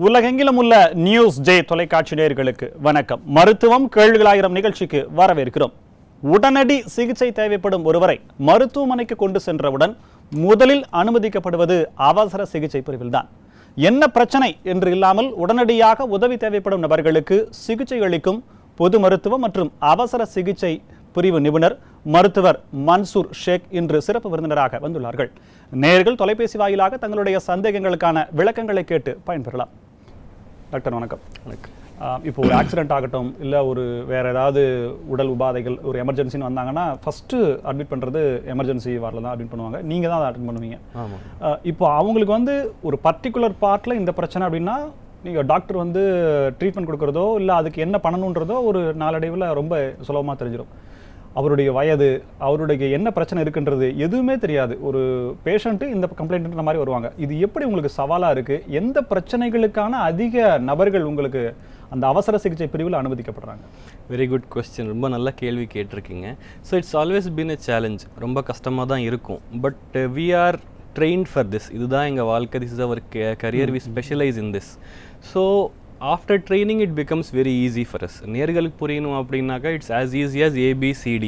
உலகெங்கிலும் உள்ள news J தொலைக்காட்சி நேயர்களுக்கு வணக்கம். மருத்துவம் கேள்விகளாயிரம் நிகழ்ச்சிக்கு வரவேற்கிறோம். உடனடி சிகிச்சை தேவைப்படும் ஒருவரை மருத்துவமனைக்கு கொண்டு சென்றவுடன் முதலில் அனுமதிக்கப்படுவது அவசர சிகிச்சை பிரிவில்தான். என்ன பிரச்சனை என்று இல்லாமல் உடனடியாக உதவி தேவைப்படும் நபர்களுக்கு சிகிச்சை அளிக்கும் பொது மருத்துவம் மற்றும் அவசர சிகிச்சை பிரிவு நிபுணர் மருத்துவர் மன்சூர் ஷேக் இன்று சிறப்பு விருந்தினராக வந்துள்ளார்கள். நேயர்கள் தொலைபேசி வாயிலாக தங்களுடைய சந்தேகங்களுக்கான விளக்கங்களை கேட்டு பயன்பெறலாம். டாக்டர் வணக்கம். இப்போ ஒரு ஆக்சிடென்ட் ஆகட்டும், இல்லை ஒரு வேற ஏதாவது உடல் உபாதைகள், ஒரு எமர்ஜென்சின்னு வந்தாங்கன்னா ஃபர்ஸ்ட் அட்மிட் பண்ணுறது எமர்ஜென்சி வார்டில் தான் அட்மிட் பண்ணுவாங்க. நீங்கள் தான் அதை அட்மிட் பண்ணுவீங்க. இப்போ அவங்களுக்கு ஒரு பர்டிகுலர் பார்ட்டில் இந்த பிரச்சனை அப்படின்னா நீங்கள் டாக்டர் ட்ரீட்மெண்ட் கொடுக்குறதோ இல்லை அதுக்கு என்ன பண்ணணுன்றதோ ஒரு நாளடைவில் ரொம்ப சுலபமாக தெரிஞ்சிடும். அவருடைய வயது, அவருடைய என்ன பிரச்சனை இருக்குன்றது எதுவுமே தெரியாது. ஒரு பேஷண்ட்டு இந்த கம்ப்ளைண்ட்ன்ற மாதிரி வருவாங்க. இது எப்படி உங்களுக்கு சவாலாக இருக்குது? எந்த பிரச்சனைகளுக்கான அதிக நபர்கள் உங்களுக்கு அந்த அவசர சிகிச்சை பிரிவில் அனுமதிக்கப்படுறாங்க? Very good question. ரொம்ப நல்ல கேள்வி கேட்டிருக்கீங்க. So it's always been a challenge. ரொம்ப கஷ்டமாக தான் இருக்கும். But we are trained for this. இதுதான் எங்கள் வாழ்க்கை. this is our career. we specialize in this. So after training it becomes very easy for us. நேர்களுக்கு புரியணும் அப்படின்னாக்கா it's as easy as ABCD.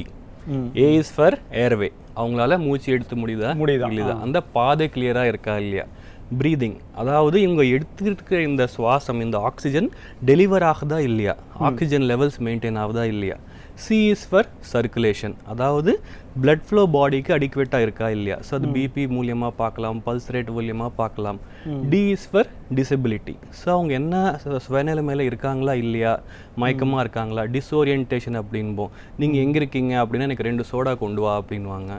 A is for airway. அவங்களால மூச்சு எடுத்து முடியுதா இல்லையா, அந்த பாதை கிளியராக இருக்கா இல்லையா. ப்ரீதிங், அதாவது இவங்க எடுத்துருக்கிற இந்த சுவாசம், இந்த ஆக்சிஜன் டெலிவர் ஆகுதா இல்லையா, ஆக்சிஜன் லெவல்ஸ் மெயின்டைன் ஆகுதா இல்லையா. C is for circulation, அதாவது blood flow பாடிக்கு அடிக்குவேட்டாக இருக்கா இல்லையா. ஸோ அது பிபி மூலியமாக பார்க்கலாம், பல்ஸ் ரேட் மூலியமாக பார்க்கலாம். D is for disability. So அவங்க என்ன சுயநிலைமையில் இருக்காங்களா இல்லையா, மயக்கமாக இருக்காங்களா, டிஸ்ஓரியன்டேஷன் அப்படின்போம். நீங்கள் எங்கே இருக்கீங்க அப்படின்னா எனக்கு 2 சோடா கொண்டு வா அப்படின்வாங்க.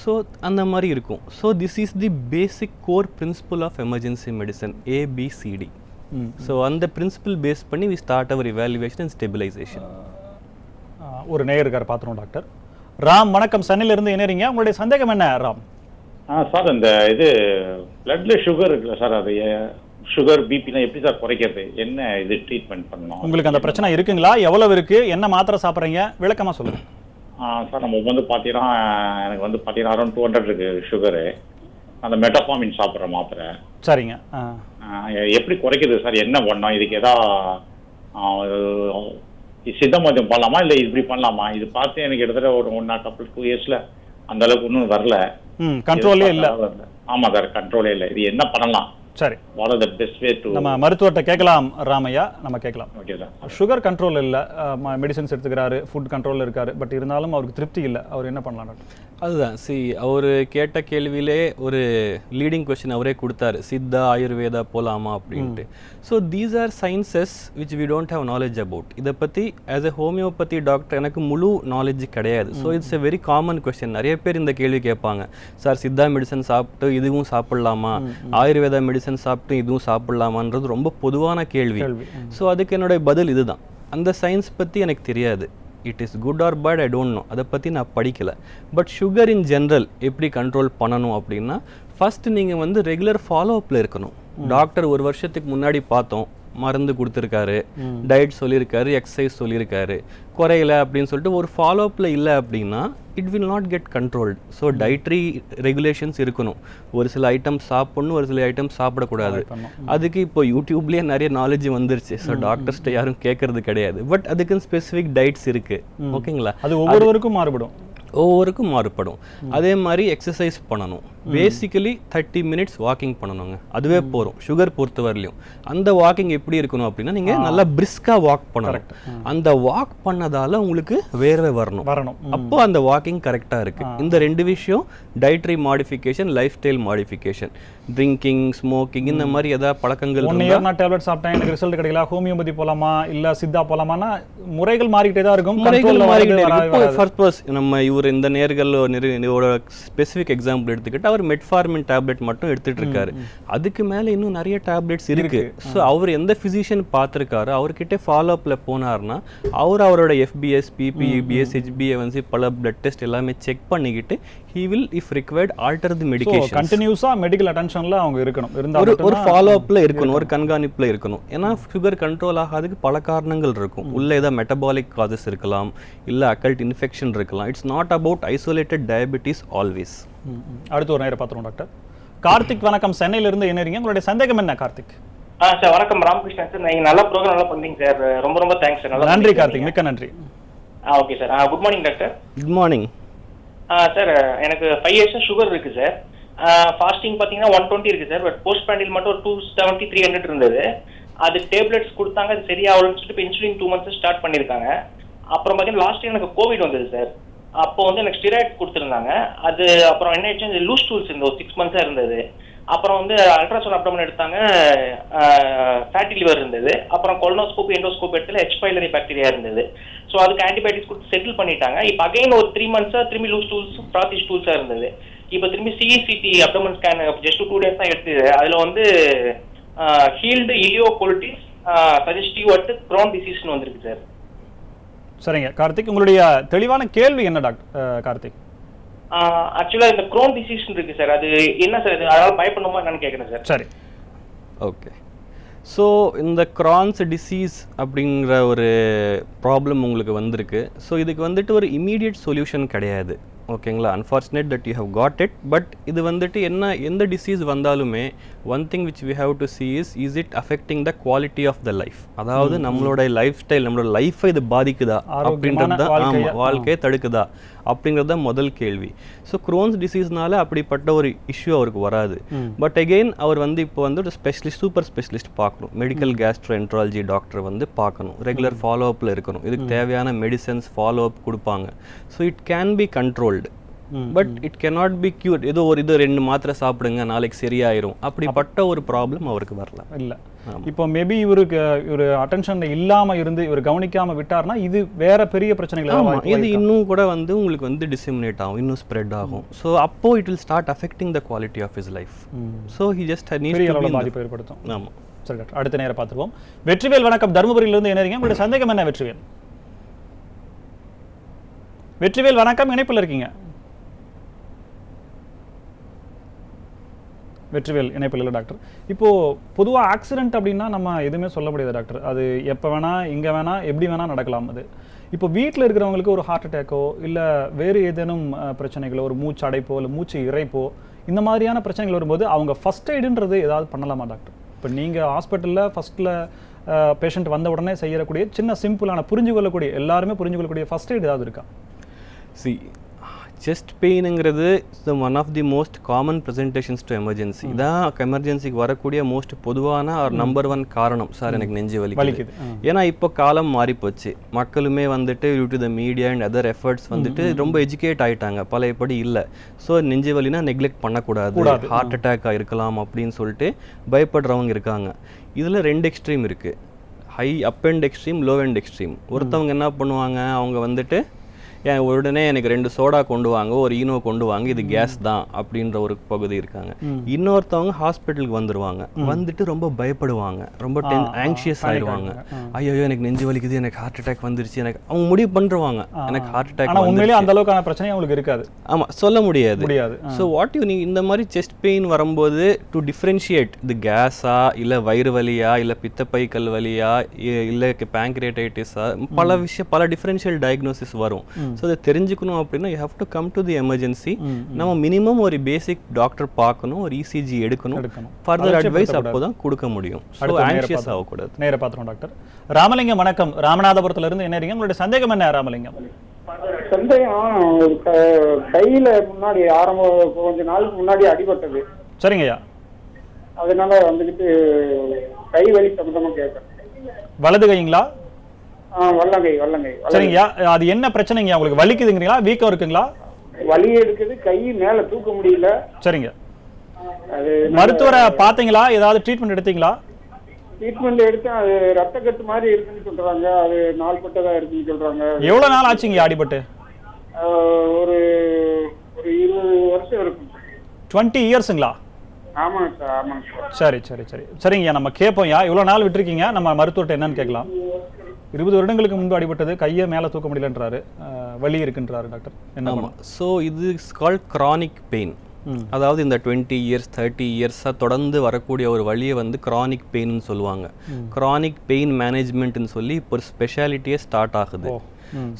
ஸோ அந்த மாதிரி இருக்கும். So this is the basic core principle of emergency medicine, ABCD. So அந்த பிரின்சிபல் பேஸ் பண்ணி we start our evaluation and stabilisation. ஒரு நேயருக்கார் பார்த்துருவோம். டாக்டர் ராம் வணக்கம், சென்னையிலிருந்து இணைறீங்க. உங்களுடைய சந்தேகம் என்ன ராம்? சார், இந்த பிளட்ல சுகர் இருக்குல்ல சார், அது சுகர் பிபிலாம் எப்படி சார் குறைக்கிறது? என்ன இது ட்ரீட்மெண்ட் பண்ணணும்? உங்களுக்கு அந்த பிரச்சனை இருக்குங்களா? எவ்வளவு இருக்கு? என்ன மாத்திரை சாப்பிட்றீங்க? விளக்கமா சொல்லுங்க. சார், நம்ம பார்த்தீங்கன்னா எனக்கு பார்த்தீங்கன்னா அரௌண்ட் 200 இருக்கு சுகரு. அந்த மெட்டஃபார்மின் சாப்பிட்ற மாத்திரை. சரிங்க. எப்படி குறைக்கிறது சார்? என்ன பண்ணோம்? இதுக்கு ஏதா சித்த மருத்துவம் பண்ணலாமா இல்லை இப்படி பண்ணலாமா? இது பார்த்து எனக்கு கிட்டத்தட்ட ஒரு 2 இயர்ஸ்ல அந்த அளவுக்கு ஒன்றும் வரல. கண்ட்ரோலே இல்லை. ஆமா சார், கண்ட்ரோலே இல்லை. இது என்ன பண்ணலாம்? சரி, what are the best way to? நம்ம மருத்துவர்கிட்ட கேட்கலாம் ராமையா, நம்ம கேட்கலாம். Okay sir. சுகர் கண்ட்ரோல் இல்லை, மெடிசன்ஸ் எடுத்துக்கிறாரு, ஃபுட் கண்ட்ரோலில் இருக்காரு, பட் இருந்தாலும் அவருக்கு திருப்தி இல்லை. அவர் என்ன பண்ணலாம் டாக்டர்? அதுதான் அவர் கேட்ட கேள்வியிலே ஒரு லீடிங் கொஸ்டின் அவரே கொடுத்தாரு, சித்தா ஆயுர்வேதா போலாமா அப்படின்ட்டு. So these are sciences which we don't have knowledge about. இதை பற்றி ஆஸ் எ ஹோமியோபதி டாக்டர் எனக்கு முழு நாலேஜ் கிடையாது. So it's a very common question. நிறைய பேர் இந்த கேள்வி கேட்பாங்க, சார் சித்தா மெடிசன் சாப்பிட்டு இதுவும் சாப்பிடலாமா, ஆயுர்வேதா மெடிசன் சாப்பிட்டு இதுவும் சாப்பிடலாமான்றது ரொம்ப பொதுவான கேள்வி. ஸோ அதுக்கு என்னுடைய பதில் இதுதான். அந்த சயின்ஸ் பற்றி எனக்கு தெரியாது. It is good or bad, I don't know. அதை பற்றி நான் படிக்கலை. பட் சுகர் இன் ஜென்ரல் எப்படி கண்ட்ரோல் பண்ணணும் அப்படின்னா, ஃபர்ஸ்ட் நீங்கள் ரெகுலர் ஃபாலோஅப்பில் இருக்கணும். டாக்டர் 1 வருஷத்துக்கு முன்னாடி பார்த்தோம், மருந்து கொடுத்துருக்காரு, டயட் சொல்லியிருக்காரு, எக்ஸசைஸ் சொல்லியிருக்காரு, குறையல அப்படின்னு சொல்லிட்டு ஒரு ஃபாலோஅப்பில் இல்லை அப்படின்னா it will not get controlled. So dietary regulations இருக்கணும். ஒரு சில ஐட்டம் சாப்பிடணும், ஒரு சில ஐட்டம் சாப்பிடக்கூடாது. அதுக்கு இப்போ யூடியூப்லேயே நிறைய நாலேஜ் வந்துருச்சு. ஸோ டாக்டர்ஸ்ட்ட யாரும் கேட்கறது கிடையாது. பட் அதுக்குன்னு ஸ்பெசிஃபிக் டயட்ஸ் இருக்கு. ஓகேங்களா? அது ஒவ்வொருவருக்கும் மாறுபடும். அதே மாதிரி எக்ஸசைஸ் பண்ணணும். பேசிக்கலி 30 மினிட்ஸ் வாக்கிங் பண்ணணுங்க. அதுவே போகிறோம் சுகர் பொறுத்த வரலையும். அந்த வாக்கிங் எப்படி இருக்கணும் அப்படின்னா, நீங்கள் நல்லா பிரிஸ்காக வாக் பண்ணணும். அந்த வாக் பண்ணதால உங்களுக்கு வேர்வை வரணும். அப்போ அந்த வாக்கிங் கரெக்டாக இருக்கு. இந்த 2 விஷயம், dietary modification, life style modification. Drinking, smoking, இந்த மாதிரி ஏதாவது பழக்கங்கள் நான் டேப்லெட் சாப்பிட்டேன், எனக்கு ரிசல்ட் கிடைக்கல, ஹோமியோபதி போலாமா இல்ல சித்தா போலாமான்னா முறைகள் மாறிக்கிட்டே தான் இருக்கும். நம்ம இந்த நேர்கள் ஒரு ஸ்பெசிஃபிக் எக்ஸாம்பிள் எடுத்துக்கிட்டு அவர் மெட்ஃபார்மின் டேப்லெட் மட்டும் எடுத்துட்டு இருக்காரு. அதுக்கு மேல இன்னும் நிறைய டேப்லெட்ஸ் இருக்கு. ஸோ அவர் எந்த பிசிஷியன் பார்த்துருக்காரு, அவர்கிட்ட ஃபாலோ அப்ல போனார்னா அவரோட FBS, PPEBS, HbA1c பல பிளட் டெஸ்ட் எல்லாமே செக் பண்ணிக்கிட்டு he will if required alter the medication. கண்டினியூஸா மெடிக்கல் அட்டென்ஷன்ல அவங்க இருக்கணும். ஒரு ஃபாலோ அப்ல இருக்கணும், ஒரு கண்காணிப்புல இருக்கணும். ஏன்னா சுகர் கண்ட்ரோல் ஆகாததுக்கு பல காரணங்கள் இருக்கும். உள்ள ஏதாவது மெட்டபாலிக் காசஸ் இருக்கலாம், இல்ல அக்கல்ட் இன்ஃபெக்ஷன் இருக்கலாம். It's not about isolated diabetes always. அடுத்து ஒரு நேரம் பார்த்துருவோம் டாக்டர். கார்த்திக் வணக்கம், சென்னையிலிருந்து இணைறீங்க. உங்களுடைய சந்தேகம் என்ன கார்த்திக்? சார் வணக்கம், ராமகிருஷ்ணன் சார். நீங்க நல்ல ப்ரோக்ராம் நல்லா பண்றீங்க சார். ரொம்ப ரொம்ப தேங்க்ஸ் சார். நல்லா நன்றி கார்த்திக், மிக்க நன்றி. Okay sir. Good morning doctor. Good morning. Sir எனக்கு 5 இயர்ஸா சுகர் இருக்கு சார். ஃபாஸ்டிங் பாத்தீங்கன்னா 120 இருக்கு சார். பட் போஸ்ட் பேண்டில் மட்டும் ஒரு 270 300 இருந்தது. அது டேப்லெட்ஸ் கொடுத்தாங்க, அது சரியாகலன்னு சொல்லிட்டு இப்போ இன்சுலின் 2 months ஸ்டார்ட் பண்ணியிருக்காங்க. அப்புறம் பார்த்தீங்கன்னா லாஸ்ட் இயர் எனக்கு கோவிட் வந்தது சார். அப்போ வந்து எனக்கு ஸ்டிராய்ட் கொடுத்துருந்தாங்க. அது அப்புறம் என்ன ஆச்சு, லூஸ் டூல்ஸ் இருந்தது, ஒரு 6 months இருந்தது. அப்புறம் வந்து அல்ட்ராசவுண்ட் அப்டோமன் எடுத்தாங்க, ஃபேட்டி லிவர் இருந்தது. அப்புறம் கொலனோஸ்கோப் எண்டோஸ்கோப் எடுத்துல H. pylori பாக்டீரியா இருந்தது. ஸோ அதுக்கு ஆன்டிபயோட்டிக்ஸ் கொடுத்து செட்டில் பண்ணிட்டாங்க. இப்போ அகைன் ஒரு 3 months திரும்பி லூஸ் டூல்ஸ் ப்ராத்திஷ் டூல்ஸா இருந்தது. இப்போ திரும்பி சிஇசிடி அப்டோமன் ஸ்கேன் ஜஸ்ட் 2 days தான் எடுத்தது. அதுல வந்து ஹீல்டு இலியோகோலிட்டிஸ் சஜஸ்டிவ் அட் க்ரோன் டிசீஸ்னு வந்திருக்கு சார். சரிங்க கார்த்திக், உங்களுடைய தெளிவான கேள்வி என்ன டாக்டர் கார்த்திக்? ஆக்சுவலா இந்த க்ரோன் டிசீஸ் இருக்கு சார், அது என்ன சார், அது அதனால பயப்படணுமா என்னன்னு கேட்குறேன் சார். சரி, ஓகே. ஸோ இந்த க்ரான்ஸ் டிசீஸ் அப்படிங்கிற ஒரு ப்ராப்ளம் உங்களுக்கு வந்திருக்கு. ஸோ இதுக்கு வந்துட்டு ஒரு இமீடியட் சொல்யூஷன் கிடையாது, ஓகேங்களா. Unfortunate that you have got it. But இது வந்துட்டு எந்த டிசீஸ் வந்தாலுமே one thing which we have to see is it affecting the quality of the life. அதாவது நம்மளோட லைஃப் ஸ்டைல், நம்மளோட லைஃபை இது பாதிக்குதா அப்படின்றது தான். ஆமாம், வாழ்க்கையை தடுக்குதா அப்படிங்கிறது தான் முதல் கேள்வி. ஸோ க்ரோன்ஸ் டிசீஸ்னால அப்படிப்பட்ட ஒரு இஷ்யூ அவருக்கு வராது. பட் அகெயின் அவர் வந்து இப்போ வந்து ஒரு ஸ்பெஷலிஸ்ட், சூப்பர் ஸ்பெஷலிஸ்ட் பார்க்கணும். மெடிக்கல் கேஸ்ட்ரோஎன்ட்ராலஜி டாக்டர் வந்து பார்க்கணும். ரெகுலர் ஃபாலோ அப்பில் இருக்கணும். இதுக்கு தேவையான மெடிசன்ஸ் ஃபாலோ அப் கொடுப்பாங்க. So it can be controlled, but it cannot be cured. ஏதோ ஒரு 2 மாத்திரை சாப்பிடுங்க நாளைக்கு சரியாயிரும் அப்படிப்பட்ட ஒரு ப்ராப்ளம் அவருக்கு வரல. இல்லை, இப்போ மேபி இவருக்கு ஒரு அட்டென்ஷன் இல்லாம இருந்து இவர் கவனிக்காம விட்டார்னா இது வேற பெரிய பிரச்சனைகள். இது இன்னும் கூட வந்து உங்களுக்கு வந்து டிசிமினேட் ஆகும், இன்னும் ஸ்ப்ரெட் ஆகும். ஸோ அப்போ it will start affecting the quality of his life. So he just பாதிப்பு ஏற்படுத்தும். ஆமாம். சரி டாக்டர், அடுத்த நேரம் பார்த்துருவோம். வெற்றிவேல் வணக்கம், தருமபுரியிலிருந்து இணைறீங்க. உங்களுடைய சந்தேகம் என்ன வெற்றிவேல்? வெற்றிவேல் வணக்கம், இணைப்பில் இருக்கீங்க. வெற்றிவேல் இணைப்பில் இல்லை டாக்டர். இப்போது பொதுவாக ஆக்சிடென்ட் அப்படின்னா நம்ம எதுவுமே சொல்ல முடியாது டாக்டர். அது எப்போ வேணால், இங்கே வேணால், எப்படி வேணால் நடக்கலாம். அது இப்போ வீட்டில் இருக்கிறவங்களுக்கு ஒரு ஹார்ட் அட்டாக்கோ இல்லை வேறு ஏதேனும் பிரச்சனைகளோ, ஒரு மூச்சு அடைப்போ இல்லை மூச்சு இறைப்போ, இந்த மாதிரியான பிரச்சனைகள் வரும்போது அவங்க ஃபஸ்ட் எய்டுன்றது ஏதாவது பண்ணலாமா டாக்டர்? இப்போ நீங்கள் ஹாஸ்பிட்டலில் ஃபஸ்ட்டில் பேஷண்ட் வந்த உடனே செய்யக்கூடிய சின்ன சிம்பிளான புரிஞ்சு கொள்ளக்கூடிய, எல்லாருமே புரிஞ்சு கொள்ளக்கூடிய ஃபஸ்ட் எய்ட் ஏதாவது இருக்கா? செஸ்ட் பெயினுங்கிறது one of the most common presentations to emergency. இதான் எமர்ஜென்சிக்கு வரக்கூடிய மோஸ்ட் பொதுவான ஒரு நம்பர் 1 காரணம். சார் எனக்கு நெஞ்சு வலிக்குது. ஏன்னா இப்போ காலம் மாறிப்போச்சு, மக்களுமே வந்துட்டு due to the media and other efforts வந்துட்டு ரொம்ப எஜுகேட் ஆகிட்டாங்க, பழையபடி இல்லை. ஸோ நெஞ்சு வலினா நெக்லெக்ட் பண்ணக்கூடாது, ஹார்ட் அட்டாக்காக இருக்கலாம் அப்படின்னு சொல்லிட்டு பயப்படுறவங்க இருக்காங்க. இதில் 2 எக்ஸ்ட்ரீம் இருக்குது, high up and extreme, low and extreme. ஒருத்தவங்க என்ன பண்ணுவாங்க, அவங்க வந்துட்டு உடனே எனக்கு 2 சோடா கொண்டு வாங்க, ஒரு ஈனோ கொண்டு வாங்க, இது கேஸ் தான் அப்படின்ற ஒரு பகுதி இருக்காங்க. இன்னொருத்தவங்க ஹாஸ்பிட்டலுக்கு வந்துருவாங்க, வந்துட்டு ரொம்ப பயப்படுவாங்க, ரொம்ப ஆங்ஷியஸ் ஆயிடுவாங்க. ஐயோ எனக்கு நெஞ்சு வலிக்குது, எனக்கு ஹார்ட் அட்டாக் வந்துருச்சு, எனக்கு அவங்க முடிவு பண்ணுவாங்க எனக்கு ஹார்ட் அட்டாக். உண்மையிலேயே அந்த அளவுக்கான பிரச்சனை அவங்களுக்கு இருக்காது. ஆமாம், சொல்ல முடியாது. ஸோ வாட் யூ இந்த மாதிரி செஸ்ட் பெயின் வரும்போது டு டிஃப்ரென்ஷியேட் இது கேஸா இல்லை வயிறு வலியா இல்லை பித்தப்பைக்கல் வலியா இல்லை பேங்க்ரியேட்டைட்டிஸா, பல டிஃப்ரென்ஷியல் டயக்னோசிஸ் வரும். ஸோ அதை தெரிஞ்சுக்கணும் அப்படின்னா you have to come to the emergency. நம்ம மினிமம் ஒரு பேசிக் டாக்டர் பார்க்கணும், ஒரு இசிஜி எடுக்கணும், ஃபர்தர் அட்வைஸ் அப்போ தான் கொடுக்க முடியும். ஸோ ஆங்ஷியஸ் ஆகக்கூடாது. நேராக பார்த்துருவோம் டாக்டர். ராமலிங்கம் வணக்கம், ராமநாதபுரத்துல இருந்து என்ன இருக்கீங்க? உங்களுடைய சந்தேகம் என்ன ராமலிங்கம்? சந்தேகம் கையில முன்னாடி கொஞ்ச நாளுக்கு முன்னாடி அடிபட்டது. சரிங்கய்யா. அதனால வந்துட்டு கை வலி சம்பந்தமா கேட்கறேன். வலது கைங்களா? வல்லங்கை. சரிங்கய்யா, அது என்ன பிரச்சனைங்க? உங்களுக்கு வலிக்குதுங்களா, வீக்கம் இருக்குங்களா? வலி எடுக்குது, கை மேல தூக்க முடியல. சரிங்க. மருத்துவரை பாத்தீங்களா? ஏதாவது ட்ரீட்மெண்ட் எடுத்தீங்களா? ட்ரீட்மெண்ட் எடுத்தேன், அது ரத்த கட்டு மாதிரி இருக்குன்னு சொல்றாங்க, அது நாள்பட்டதா இருக்குன்னு சொல்றாங்க. எவ்வளவு நாள் ஆச்சுங்க அடிபட்டு? ஒரு 20 வருஷம் இருக்கும். 20 இயர்ஸுங்களா? ஆமாங்க சார். சரிங்கய்யா, நம்ம கேட்போம்யா. இவ்வளவு நாள் விட்டுருக்கீங்க, நம்ம மருத்துவர்கிட்ட என்னன்னு கேட்கலாம். 20 வருடங்களுக்கு முன்பு அடிபட்டது, கையை மேலே தூக்க முடியலன்றாரு, வலி இருக்குன்றாரு டாக்டர். என்ன? ஸோ இது கால்ட் கிரானிக் பெயின். அதாவது இந்த 20 இயர்ஸ் 30 இயர்ஸாக தொடர்ந்து வரக்கூடிய ஒரு வழியை வந்து கிரானிக் பெயின்னு சொல்லுவாங்க. கிரானிக் பெயின் மேனேஜ்மெண்ட்னு சொல்லி இப்போ ஒரு ஸ்பெஷாலிட்டியே ஸ்டார்ட் ஆகுது.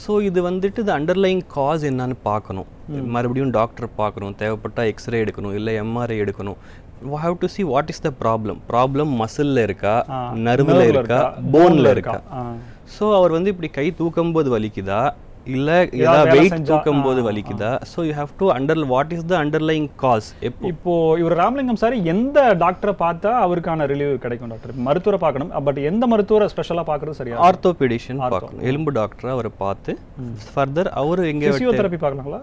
ஸோ இது வந்துட்டு இந்த அண்டர்லைங் காஸ் என்னன்னு பார்க்கணும், மறுபடியும் டாக்டர் பார்க்கணும், தேவைப்பட்டால் எக்ஸ்ரே எடுக்கணும், இல்லை எம்ஆர்ஐ எடுக்கணும், how to see what is the problem மசில்ல இருக்கா, நர்வில் nerve இருக்கா, இருக்கா, போன்ல இருக்கா. ஆ. ஸோ அவர் வந்து இப்படி கை தூக்கும் போது வலிக்குதா, இல்ல ஏதாவது ஏதாவது வேலை வெயிட் செஞ்சா, தூக்கும் போது வலிக்குதா. So you have to what is the underlying cause. இப்போ இவர் ராமலிங்கம் சார் எந்த டாக்டரை பார்த்தா அவருக்கான ரிலீவ் கிடைக்கும் டாக்டர்? மருத்துவரை பார்க்கணும், பட் எந்த மருத்துவரை ஸ்பெஷலா பார்க்கறது சரியா? ஆர்த்தோபெடிஷியன் பார்க்கணும், எலும்பு டாக்டரை அவரை பார்த்து ஃபர்தர் அவர் எங்கே பிசியோதெரபி பார்க்கலாங்களா?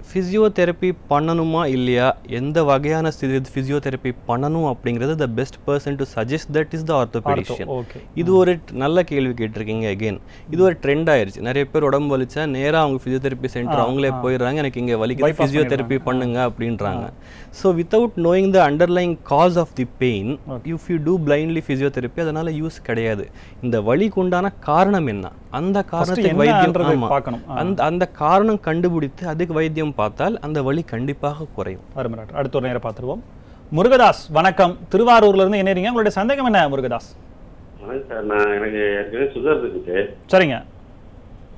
ஃபிசியோதெரப்பி பண்ணணுமா இல்லையா, எந்த வகையான ஃபிசியோதெரப்பி பண்ணணும் அப்படிங்கிறது the best person to suggest that is the orthopaedician. Okay. இது ஒரு நல்ல கேள்வி கேட்டிருக்கீங்க. அகெயின் இது ஒரு ட்ரெண்ட் ஆயிருச்சு. நிறைய பேர் உடம்பு வலிச்சா நேரா அவங்க ஃபிசியோதெரப்பி சென்டர் அவங்களே போயிடுறாங்க, எனக்கு இங்கே வலிக்குது ஃபிசியோதெரப்பி பண்ணுங்க அப்படின்றாங்க. So without knowing the underlying cause of the pain, if you do blindly physiotherapy அதனால யூஸ் கிடையாது. இந்த வலிக்கு உண்டான காரணம் என்ன, அந்த காரணத்துக்கு வைத்தியம் பார்க்கணும். அந்த காரணம் கண்டுபிடித்து அதுக்கு வைத்தியம் பார்த்தால் அந்த வலி கண்டிப்பாக குறையும். அடுத்த ஒரு நேரம் பார்த்துருவோம். முருகதாஸ் வணக்கம், திருவாரூர்ல இருந்து இணையறீங்க, உங்களுடைய சந்தேகம் என்ன முருகதாஸ்? வணக்கம் சார், எனக்கு ஏற்கனவே சுகர் இருக்குது. சரிங்க.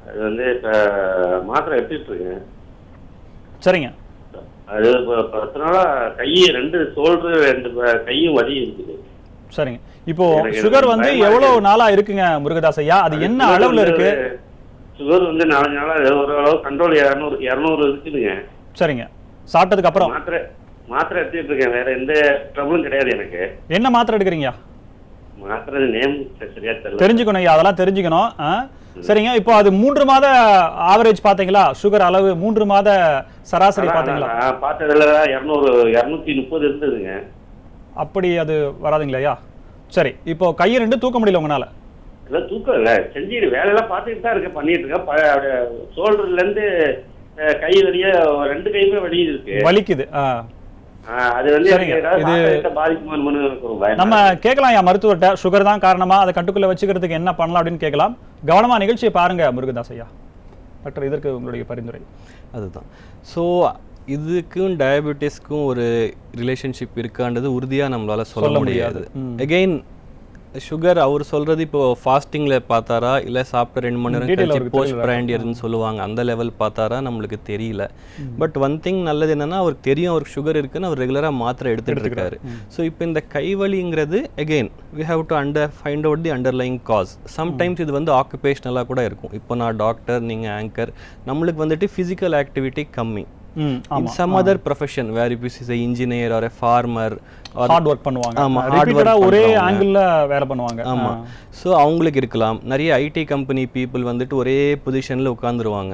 அது வந்து இப்போ மாத்திரை எடுத்துட்டு இருக்கேன். சரிங்க. அது இப்போ 10 நாளாக கையை 2 ஷோல்டர் 2 கையும் வலி இருக்குது. சரிங்க. இப்போ சுகர் வந்து எவ்வளவு நாளா இருக்குங்க முருகதாஸ் ஐயா? அது என்ன அளவுல இருக்கு? சுகர் வந்து 4 நாளாக ஓரளவு கண்ட்ரோல் 200 இருக்குதுங்க. சரிங்க. சாப்பிட்டதுக்கு அப்புறம் மாத்திரை எடுத்துட்டு இருக்கேன், வேற எந்த ட்ரபிளும் கிடையாது எனக்கு. என்ன மாத்திரை எடுக்கிறீங்க? மாத்திரை நேம் சரியா தெரியல. தெரிஞ்சுக்கணும் ஐயா, அதெல்லாம் தெரிஞ்சுக்கணும். சரிங்க. இப்போ அது 3 மாத ஆவரேஜ் பாத்தீங்களா? சுகர் அளவு 3 மாத சராசரி பாத்தீங்களா? பார்த்ததுல 230 இருந்ததுங்க. அப்படி அது வராதுங்களா ஐயா? சரி. இப்போ கையை 2 தூக்க முடியல உங்களால? இல்ல தூக்கம் இல்ல, செஞ்சுட்டு வேலையெல்லாம் பார்த்துட்டு தான் இருக்கேன், பண்ணிட்டு இருக்கேன். ஷோல்டர்ல இருந்து கை வழியா 2 கையுமே வலி இருக்கு, வலிக்குது. அது வந்து பாதிக்குமான்னு நம்ம கேட்கலாம் ஐயா மருத்துவர்கிட்ட, சுகர் தான் காரணமா, அதை கட்டுக்குள்ள வச்சுக்கிறதுக்கு என்ன பண்ணலாம் அப்படின்னு கேட்கலாம். கவனமா நிகழ்ச்சியை பாருங்க முருகதாஸ் ஐயா. டாக்டர், இதற்கு உங்களுடைய பரிந்துரை? அதுதான். ஸோ இதுக்கும் டயபெட்டிஸ்க்கும் ஒரு ரிலேஷன்ஷிப் இருக்கான்றது உறுதியாக நம்மளால சொல்ல முடியாது. அகெயின் சுகர் அவர் சொல்றது இப்போ ஃபாஸ்டிங்ல பார்த்தாரா, இல்லை சாப்பிட்ட 2 மணி நேரம் கழிச்சு போஸ்ட் பிராண்டியர்னு சொல்லுவாங்க, அந்த லெவல் பார்த்தாரா நம்மளுக்கு தெரியல. பட் ஒன் திங் நல்லது என்னன்னா, அவருக்கு தெரியும் அவருக்கு சுகர் இருக்குன்னு, அவர் ரெகுலராக மாத்திரை எடுத்துட்டு இருக்காரு. ஸோ இப்போ இந்த கைவலிங்கிறது again we have to find out the underlying cause. Sometimes இது வந்து ஆக்குபேஷனலாக கூட இருக்கும். இப்போ நான் டாக்டர், நீங்கள் ஆங்கர், நம்மளுக்கு வந்துட்டு ஃபிசிக்கல் ஆக்டிவிட்டி கம்மி. In some other profession where if you say engineer or a farmer or hard work பண்ணுவாங்க. ஆமா, ரிப்பீட்டடா ஒரே ஆங்கிள்ல வேலை பண்ணுவாங்க. ஆமா. ஸோ அவங்களுக்கு இருக்கலாம். நிறைய ஐடி கம்பெனி பீப்புள் வந்துட்டு ஒரே பொசிஷன்ல உட்காந்துருவாங்க,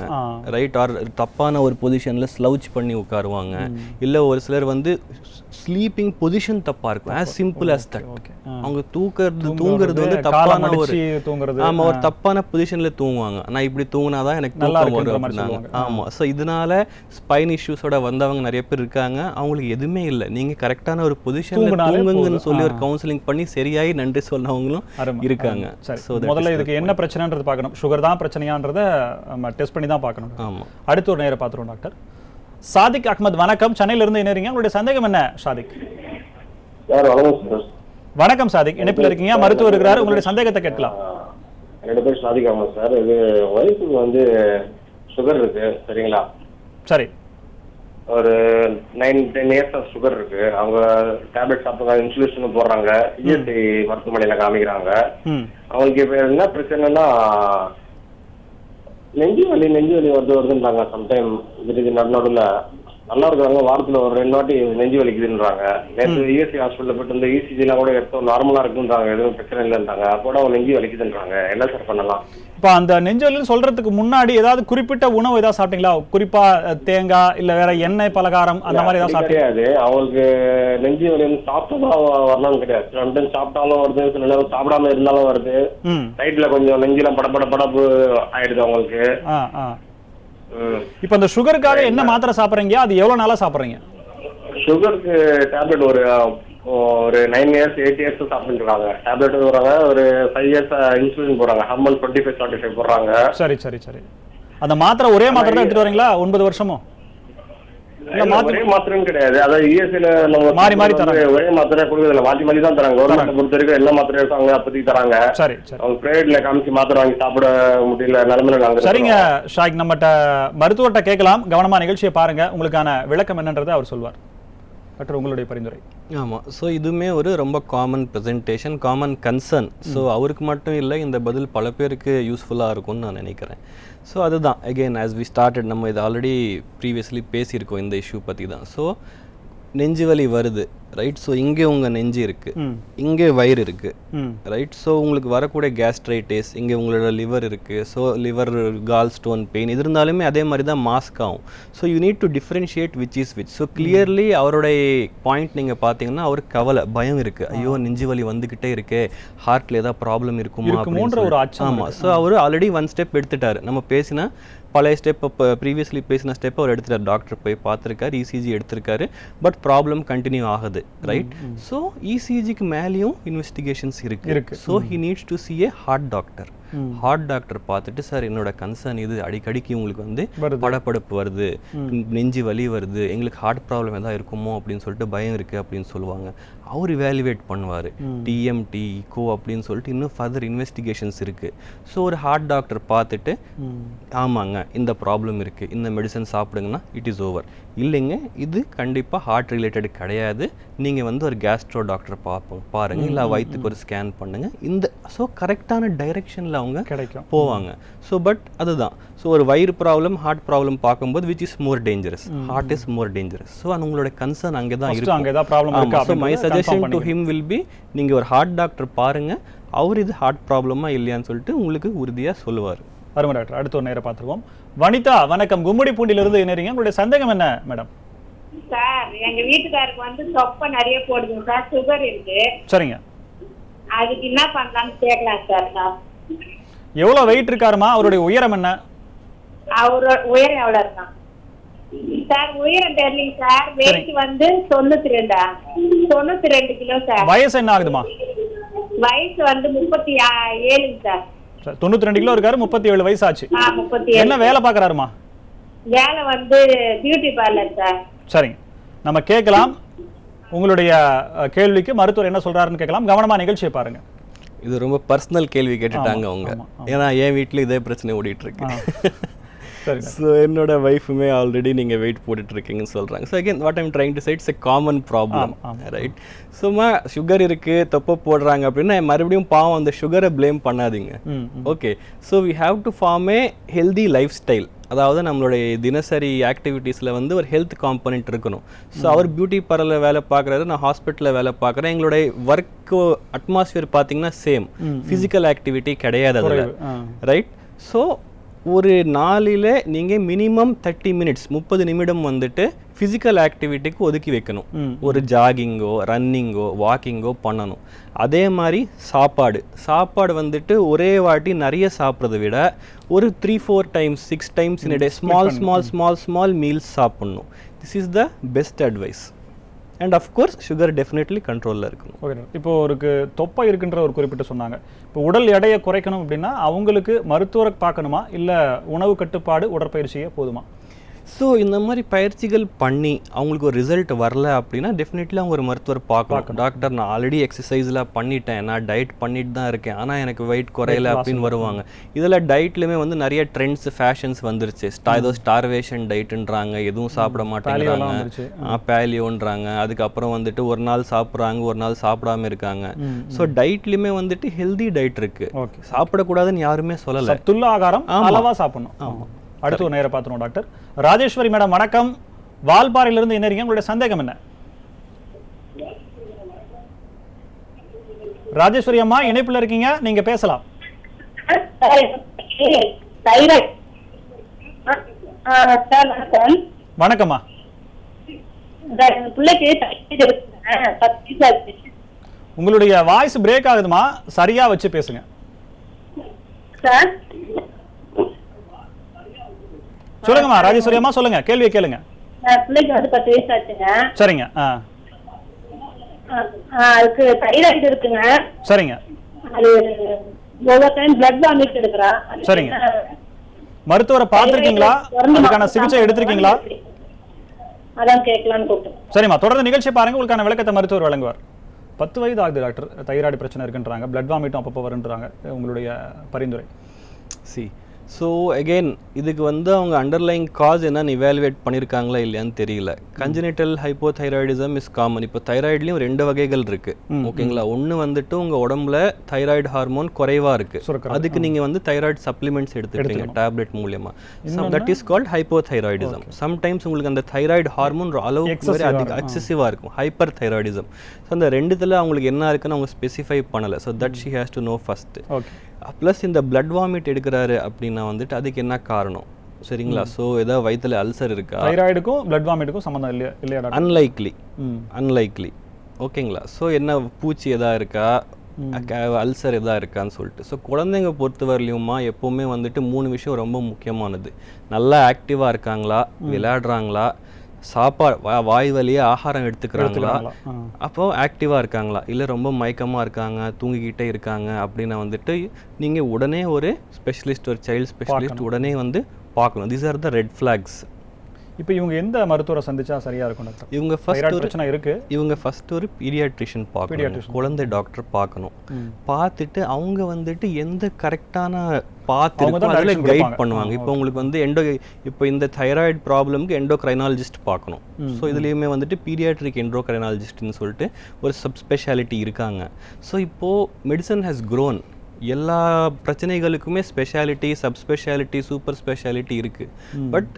ரைட்? ஆர் தப்பான ஒரு பொசிஷன்ல ஸ்லவுச் பண்ணி உட்காருவாங்க. இல்ல ஒரு சிலர் வந்து ஸ்லீப்பிங் பொசிஷன் தப்பா இருக்கும், as simple as that. அவங்க தூங்குறது வந்து தப்பான ஒரு ஆமா ஒரு தப்பான பொசிஷன்ல தூங்குவாங்க. நான் இப்படி தூங்கினாதான் எனக்கு தூக்கம் வரும் அப்படின்னாங்க. ஆமா. ஸோ இதனால ஸ்பைன் இஷ்யூஸோட வந்தவங்க நிறைய பேர் இருக்காங்க. அவங்களுக்கு எதுவுமே இல்லை, நீங்க கரெக்டான ஒரு பொசிஷன்ல தூங்குங்கன்னு சொல்லி ஒரு கவுன்சிலிங் பண்ணி சரியாயி நன்றி சொன்னவங்களும் இருக்காங்க. முதல்ல இதுக்கு என்ன பிரச்சனைன்றது பார்க்கணும். சுகர் தான் பிரச்சனையான்றதை நம்ம டெஸ்ட் பண்ணி தான் பார்க்கணும். ஆமா. அடுத்த ஒரு நேரம் பார்த்துருவோம் டாக்டர். சாதிக் அகமது வணக்கம், சென்னையில இருந்து இணையறீங்க, உங்களுடைய சந்தேகம் என்ன சாதிக்? வணக்கம் சாதிக், இணைப்பில் இருக்கீங்க, மருத்துவர் இருக்கிறார், உங்களுடைய சந்தேகத்தை கேட்கலாம். என்னோட பேர் சாதிக் அகமது சார். இது ஒய்ஃபுக்கு வந்து சுகர் இருக்கு, சரிங்களா? சரி. ஒரு 9-10 இயர்ஸ் ஆஃப் சுகர் இருக்கு. அவங்க டேப்லெட் சாப்பிட்றாங்க, இன்சுலின் போடுறாங்க, இஎஸ்ஐ மருத்துவமனையில காமிக்கிறாங்க. அவங்களுக்கு இப்ப என்ன பிரச்சனைனா நெஞ்சு வலி வருதுன்றாங்க. சம்டைம் இதுக்கு நடுநடுல நல்லா இருக்காங்க, வாரத்துல ஒரு 2 வாட்டி நெஞ்சு வலிக்குதுன்றாங்க. நேற்று இஎஸ்ஐ ஹாஸ்பிட்டல் போயிட்டு இந்த இசிஜி எல்லாம் கூட எடுத்தோம், நார்மலா இருக்குன்றாங்க, எதுவும் பிரச்சனை இல்லைன்றாங்க. அப்போட அவங்க நெஞ்சு வலிக்குதுன்றாங்க. என்ன சார் பண்ணலாம்? இப்போ அந்த நெஞ்சொலின்னு சொல்றதுக்கு முன்னாடி ஏதாவது குறிப்பிட்ட உணவு ஏதாவது சாப்பிட்டீங்களா? குறிப்பா தேங்காய் இல்ல வேற எண்ணெய் பலகாரம் அந்த மாதிரி ஏதாவது கிடையாது. அவங்களுக்கு நெஞ்சு வலி சாப்பிட்டா வரலாம்னு கிடையாது. சம்டைம் சாப்பிட்டாலும் வருது, சில நேரம் சாப்பிடாம இருந்தாலும் வருது. நைட்ல கொஞ்சம் நெஞ்சில படப்பு ஆயிடுது அவங்களுக்கு. இப்போ அந்த சுகருக்காக என்ன மாத்திரை சாப்பிட்றீங்க? அது எவ்வளவு நாளா சாப்பிட்றீங்க? சுகருக்கு டேப்லெட் ஒரு 9 இயர்ஸ் 8 இயர்ஸ் சாப்பிட்டுருக்காங்க. டேப்லெட் போடுறாங்க, ஒரு 5 இயர்ஸ் இன்சுலின் போடுறாங்க, ஹார்மோன் 25-45 போடுறாங்க. சரி சரி சரி. அந்த மாத்திரை ஒரே மாத்திரை தான் எடுத்துட்டு வரீங்களா 9 வருஷமும்? ஒரே மாத்திரையும் கிடையாது, அதாவது இஎஸ்ஐல நம்ம மாறி மாறி தராங்க. ஒரே மாத்திரை கொடுக்கறதில்ல, மாத்தி தான் தராங்க. கவர்மெண்ட் பொறுத்த வரைக்கும் எல்லா மாத்திரையும் இருக்காங்க, அப்போதைக்கு தராங்க. சரி சரி. அவங்க பிரைவேட்ல காமிச்சு மாத்திரை வாங்கி சாப்பிட முடியல நிலைமையில. சரிங்க ஷாயிக், நம்மகிட்ட மருத்துவர்கிட்ட கேட்கலாம். கவனமா நிகழ்ச்சியை பாருங்க, உங்களுக்கான விளக்கம் என்னன்றதை அவர் சொல்வார். டாக்டர் உங்களுடைய பரிந்துரை? ஆமாம். ஸோ இதுவுமே ஒரு ரொம்ப common presentation, common concern. So அவருக்கு மட்டும் இல்லை, இந்த பதில் பல பேருக்கு யூஸ்ஃபுல்லாக இருக்கும்னு நான் நினைக்கிறேன். ஸோ அதுதான் அகெயின் ஆஸ் வி ஸ்டார்டட், நம்ம இது ஆல்ரெடி ப்ரீவியஸ்லி பேசியிருக்கோம் இந்த இஷ்யூ பற்றி தான். ஸோ நெஞ்சு வலி வருது, ரைட்? ஸோ இங்கே உங்கள் நெஞ்சு இருக்குது, இங்கே வயிறு இருக்குது, ரைட்? ஸோ உங்களுக்கு வரக்கூடிய கேஸ்ட்ரைட்டிஸ், இங்கே உங்களோட லிவர் இருக்குது. ஸோ லிவர் கால் ஸ்டோன் பெயின் இது இருந்தாலுமே அதே மாதிரி தான் மாஸ்க் ஆகும். So you need to differentiate which is which. So clearly அவருடைய பாயிண்ட் நீங்கள் பார்த்தீங்கன்னா அவருக்கு கவலை, பயம் இருக்குது. ஐயோ நெஞ்சு வலி வந்துக்கிட்டே இருக்கே, ஹார்ட்டில் ஏதாவது ப்ராப்ளம் இருக்குமா ஒரு அச்சம். ஆமாம். ஸோ அவர் ஆல்ரெடி 1 ஸ்டெப் எடுத்துட்டார். நம்ம பேசினா பழைய ஸ்டெப், இப்போ ப்ரீவியஸ்லி பேசின ஸ்டெப் அவர் எடுத்துட்டார். டாக்டர் போய் பார்த்துருக்காரு, இசிஜி எடுத்திருக்காரு, பட் ப்ராப்ளம் கண்டினியூ ஆகுது, ரைட்? ஸோ இசிஜிக்கு மேலேயும் இன்வெஸ்டிகேஷன்ஸ் இருக்கு. So he needs to see a heart doctor. Heart doctor பார்த்துட்டு, சார் என்னோட கன்சர்ன் இது, அடிக்கடிக்கு உங்களுக்கு வந்து படப்படப்பு வருது, நெஞ்சு வலி வருது, எங்களுக்கு ஹார்ட் ப்ராப்ளம் எதாவது இருக்குமோ அப்படின்னு சொல்லிட்டு பயம் இருக்குது அப்படின்னு சொல்லுவாங்க. அவர் இவேலுவேட் பண்ணுவார். டிஎம்டி, இகோ அப்படின்னு சொல்லிட்டு இன்னும் ஃபர்தர் இன்வெஸ்டிகேஷன்ஸ் இருக்குது. ஸோ ஒரு ஹார்ட் டாக்டர் பார்த்துட்டு, ஆமாங்க இந்த ப்ராப்ளம் இருக்குது, இந்த மெடிசன் சாப்பிடுங்கன்னா இட் இஸ் ஓவர். இல்லைங்க இது கண்டிப்பாக ஹார்ட் ரிலேட்டட் கிடையாது, நீங்கள் வந்து ஒரு கேஸ்ட்ரோ டாக்டர் பாருங்கள், இல்லை வயிற்றுக்கு ஒரு ஸ்கேன் பண்ணுங்கள். இந்த ஸோ கரெக்டான டைரெக்ஷனில் அவங்க போவாங்க. ஸோ பட் அதுதான், ஸோ ஒரு வயிறு ப்ராப்ளம், ஹார்ட் ப்ராப்ளம் பார்க்கும்போது which is more dangerous, heart is more dangerous. So உங்களோட கன்சர்ன் அங்கே தான் இருக்கும். So my suggestion to him will be, நீங்கள் ஒரு ஹார்ட் டாக்டர் பாருங்க, அவர் இது ஹார்ட் ப்ராப்ளமா இல்லையான்னு சொல்லிட்டு உங்களுக்கு உறுதியாக சொல்லுவார். அருமை டாக்டர். அடுத்த ஒரு நேரம் பார்த்துருவோம். வனிதா வணக்கம், கும்மிடிப்பூண்டியிலிருந்து இணைறீங்க. உங்களுடைய சந்தேகம் என்ன மேடம்? சார் எங்க வீட்டுக்காருக்கு வந்து தொப்பை நிறைய போடுதுங்க சார், சுகர் இருக்கு. சரிங்க, அதுக்கு என்ன பண்ணலாம்னு கேட்கலாம் சார். எவ்வளவு வெயிட் இருக்காருமா? அவருடைய உயரம் என்ன? அவரோட உயரம் எவ்வளவு இருக்கான் சார்? உயரம் தெரியலீங்க சார். வெயிட் வந்து 92 கிலோ சார். வயசு என்ன ஆகுதுமா? வயசு வந்து 37 சார். 92 கிலோ இருக்காரு, 37 வயசு ஆச்சு. 37. என்ன வேலை பாக்குறாருமா? வேலை வந்து பியூட்டி பார்லர் சார். சரிங்க, நம்ம கேட்கலாம். உங்களுடைய கேள்விக்கு மருத்துவர் என்ன சொல்றாருன்னு கேட்கலாம். கவனமா நிகழ்ச்சியை பாருங்க. இது ரொம்ப பர்சனல் கேள்வி கேட்டுட்டாங்க அவங்க. ஏன்னா என் வீட்டில் இதே பிரச்சனை ஓடிட்டு இருக்கு. ஸோ என்னோட ஒய்ஃபுமே ஆல்ரெடி நீங்கள் வெயிட் போட்டுட்டு இருக்கீங்கன்னு சொல்கிறாங்க. So again what I'm trying to say, it's a common problem, right? சும்மா சுகர் இருக்குது, தொப்பை போடுறாங்க அப்படின்னா மறுபடியும் பாவம் அந்த சுகரை ப்ளேம் பண்ணாதீங்க. Okay, so we have to form a healthy lifestyle. அதாவது நம்மளுடைய தினசரி ஆக்டிவிட்டீஸில் வந்து ஒரு ஹெல்த் காம்பனண்ட் இருக்கணும். ஸோ அவர் பியூட்டி பார்லரில் வேலை பார்க்குறாரு, நான் ஹாஸ்பிட்டலில் வேலை பார்க்குறேன். எங்களுடைய ஒர்க் அட்மாஸ்பியர் பார்த்தீங்கன்னா சேம், ஃபிசிக்கல் ஆக்டிவிட்டி கிடையாது அதில், ரைட்? ஸோ ஒரு நாளில் நீங்கள் மினிமம் 30 மினிட்ஸ் 30 நிமிடம் வந்துட்டு ஃபிசிக்கல் ஆக்டிவிட்டிக்கு ஒதுக்கி வைக்கணும். ஒரு ஜாகிங்கோ, ரன்னிங்கோ, வாக்கிங்கோ பண்ணணும். அதே மாதிரி சாப்பாடு வந்துட்டு ஒரே வாட்டி நிறைய சாப்பிட்றத விட ஒரு 3-4 times 6 times in a day small meals சாப்பிட்ணும். This is the best advice. And of course sugar definitely கண்ட்ரோலில் இருக்கணும். ஓகே, இப்போ ஒரு தொப்பை இருக்குன்ற ஒரு குறிப்பிட்டு சொன்னாங்க. இப்போ உடல் எடையை குறைக்கணும் அப்படின்னா அவங்களுக்கு மருத்துவரை பார்க்கணுமா, இல்லை உணவு கட்டுப்பாடு உடற்பயிற்சியே போதுமா? ஸோ இந்த மாதிரி பயிற்சிகள் பண்ணி அவங்களுக்கு ஒரு ரிசல்ட் வரல அப்படின்னா டெஃபினெட்லி அவங்க ஒரு மருத்துவர் பார்க்கலாம். டாக்டர் நான் ஆல்ரெடி எக்ஸசைஸில் பண்ணிட்டேன், நான் டயட் பண்ணிட்டு தான் இருக்கேன், ஆனால் எனக்கு வெயிட் குறையல அப்படின்னு வருவாங்க. இதில் டயட்லையுமே வந்து நிறைய ட்ரெண்ட்ஸ், ஃபேஷன்ஸ் வந்துருச்சு. ஏதோ ஸ்டார்வேஷன் டயட்டுன்றாங்க, எதுவும் சாப்பிட மாட்டேங்கிறாங்க, பேலியோன்றாங்க. அதுக்கப்புறம் வந்துட்டு ஒரு நாள் சாப்பிட்றாங்க, ஒரு நாள் சாப்பிடாம இருக்காங்க. ஸோ டயட்லையுமே வந்துட்டு ஹெல்தி டயட் இருக்கு, சாப்பிடக்கூடாதுன்னு யாருமே சொல்லலை. சத்துள்ள ஆகாரம் அளவாக சாப்பிடணும். ஆமாம். அடுத்து ஒரு நேரம் பார்த்துருவோம் டாக்டர். ராஜேஸ்வரி மேடம் வணக்கம், வால்பாறையிலிருந்து இணைறீங்க. உங்களுடைய சந்தேகம் என்ன? ராஜேஸ்வரி அம்மா இணைப்புல இருக்கீங்க, நீங்க பேசலாம். வணக்கம்மா. உங்களுடைய வாய்ஸ் பிரேக் ஆகுதுமா, சரியா வச்சு பேசுங்க. சொல்லுங்கம்மா ராஜேஸ்வரி அம்மா, சொல்லுங்க, கேள்வியை கேளுங்க. பிள்ளைக்கு வந்து 10 வயசு ஆச்சுங்க. சரிங்க. அதுக்கு தைராய்டு இருக்குங்க. சரிங்க. அது ஒவ்வொரு டைம் பிளட் வாமிட் எடுக்கிறா. சரிங்க. மருத்துவரை பார்த்திருக்கீங்களா? அதுக்கான சிகிச்சை எடுத்திருக்கீங்களா? அதான் கேட்கலான்னு கூப்பிட்டேன். சரிம்மா, தொடர்ந்து நிகழ்ச்சி பாருங்க, உங்களுக்கான விளக்கத்தை மருத்துவர் வழங்குவார். 10 வயது ஆகுது டாக்டர், தைராய்டு பிரச்சனை இருக்குன்றாங்க, பிளட் வாமிட்டும் அப்பப்போ வருன்றாங்க, உங்களுடைய பரிந்துரை? ஸோ அகெயின் இதுக்கு வந்து அவங்க அண்டர்லைங் காஸ் என்னன்னு இவாலுவேட் பண்ணியிருக்காங்களா இல்லையான்னு தெரியல. Congenital hypothyroidism is common. இப்போ தைராய்ட்லேயும் 2 வகைகள் இருக்கு. ஓகேங்களா, ஒன்று வந்துட்டு உங்கள் உடம்புல தைராய்டு ஹார்மோன் குறைவாக இருக்கு, அதுக்கு நீங்கள் வந்து தைராய்டு சப்ளிமெண்ட்ஸ் எடுத்துக்கிட்டீங்க டேப்லெட் மூலியமா. That is called hypothyroidism. Sometimes உங்களுக்கு அந்த தைராய்டு ஹார்மோன் அளவுக்கு அதிக எக்ஸசிவாக இருக்கும், ஹைப்பர் தைராய்டிசம். ஸோ அந்த ரெண்டுத்தில் அவங்களுக்கு என்ன இருக்குன்னு அவங்க ஸ்பெசிஃபை பண்ணலை. So that she has to know first. Plus இந்த பிளட் வாமிட் எடுக்கிறாரு அப்படின்னா வந்துட்டு அதுக்கு என்ன காரணம், சரிங்களா? ஸோ ஏதாவது வயிற்றுல அல்சர் இருக்கா? தைராய்டுக்கும் பிளட் வாமிட்டுக்கும் சம்மந்தம் இல்லையா? அன்லைக்லி. ஓகேங்களா, ஸோ என்ன பூச்சி எதா இருக்கா, அல்சர் எதா இருக்கான்னு சொல்லிட்டு. ஸோ குழந்தைங்க பொறுத்தவரையிலுமா எப்போவுமே வந்துட்டு 3 விஷயம் ரொம்ப முக்கியமானது. நல்லா ஆக்டிவாக இருக்காங்களா, விளையாடுறாங்களா, வாய் வழியே ஆகாரம் எடுத்துக்கிறாங்களா, அப்போ ஆக்டிவாக இருக்காங்களா, இல்லை ரொம்ப மயக்கமாக இருக்காங்க, தூங்கிக்கிட்டே இருக்காங்க அப்படின்னா வந்துட்டு நீங்கள் உடனே ஒரு ஸ்பெஷலிஸ்ட், ஒரு சைல்டு ஸ்பெஷலிஸ்ட் உடனே வந்து பார்க்கணும். These are the red flax. இப்போ இவங்க எந்த மருத்துவரை சந்திச்சா சரியா இருக்கும் டாக்டர்? இவங்க ஃபர்ஸ்ட் ஒரு பீடியாட்ரிஷியன் பார்க்கணும், குழந்தை டாக்டர் பார்க்கணும். பார்த்துட்டு அவங்க வந்துட்டு எந்த கரெக்டான பாத் அதில் கைட் பண்ணுவாங்க. இப்போ உங்களுக்கு வந்து இப்போ இந்த தைராய்டு ப்ராப்ளம்க்கு எண்டோக்ரைனாலஜிஸ்ட் பார்க்கணும். ஸோ இதுலேயுமே வந்துட்டு பீடியாட்ரிக் எண்டோக்ரைனாலஜிஸ்ட்னு சொல்லிட்டு ஒரு சப் ஸ்பெஷாலிட்டி இருக்காங்க. ஸோ இப்போது மெடிசன் ஹேஸ் க்ரோன். எல்லா பிரச்சனைகளுக்குமே speciality, sub speciality, super speciality இருக்குது. பட்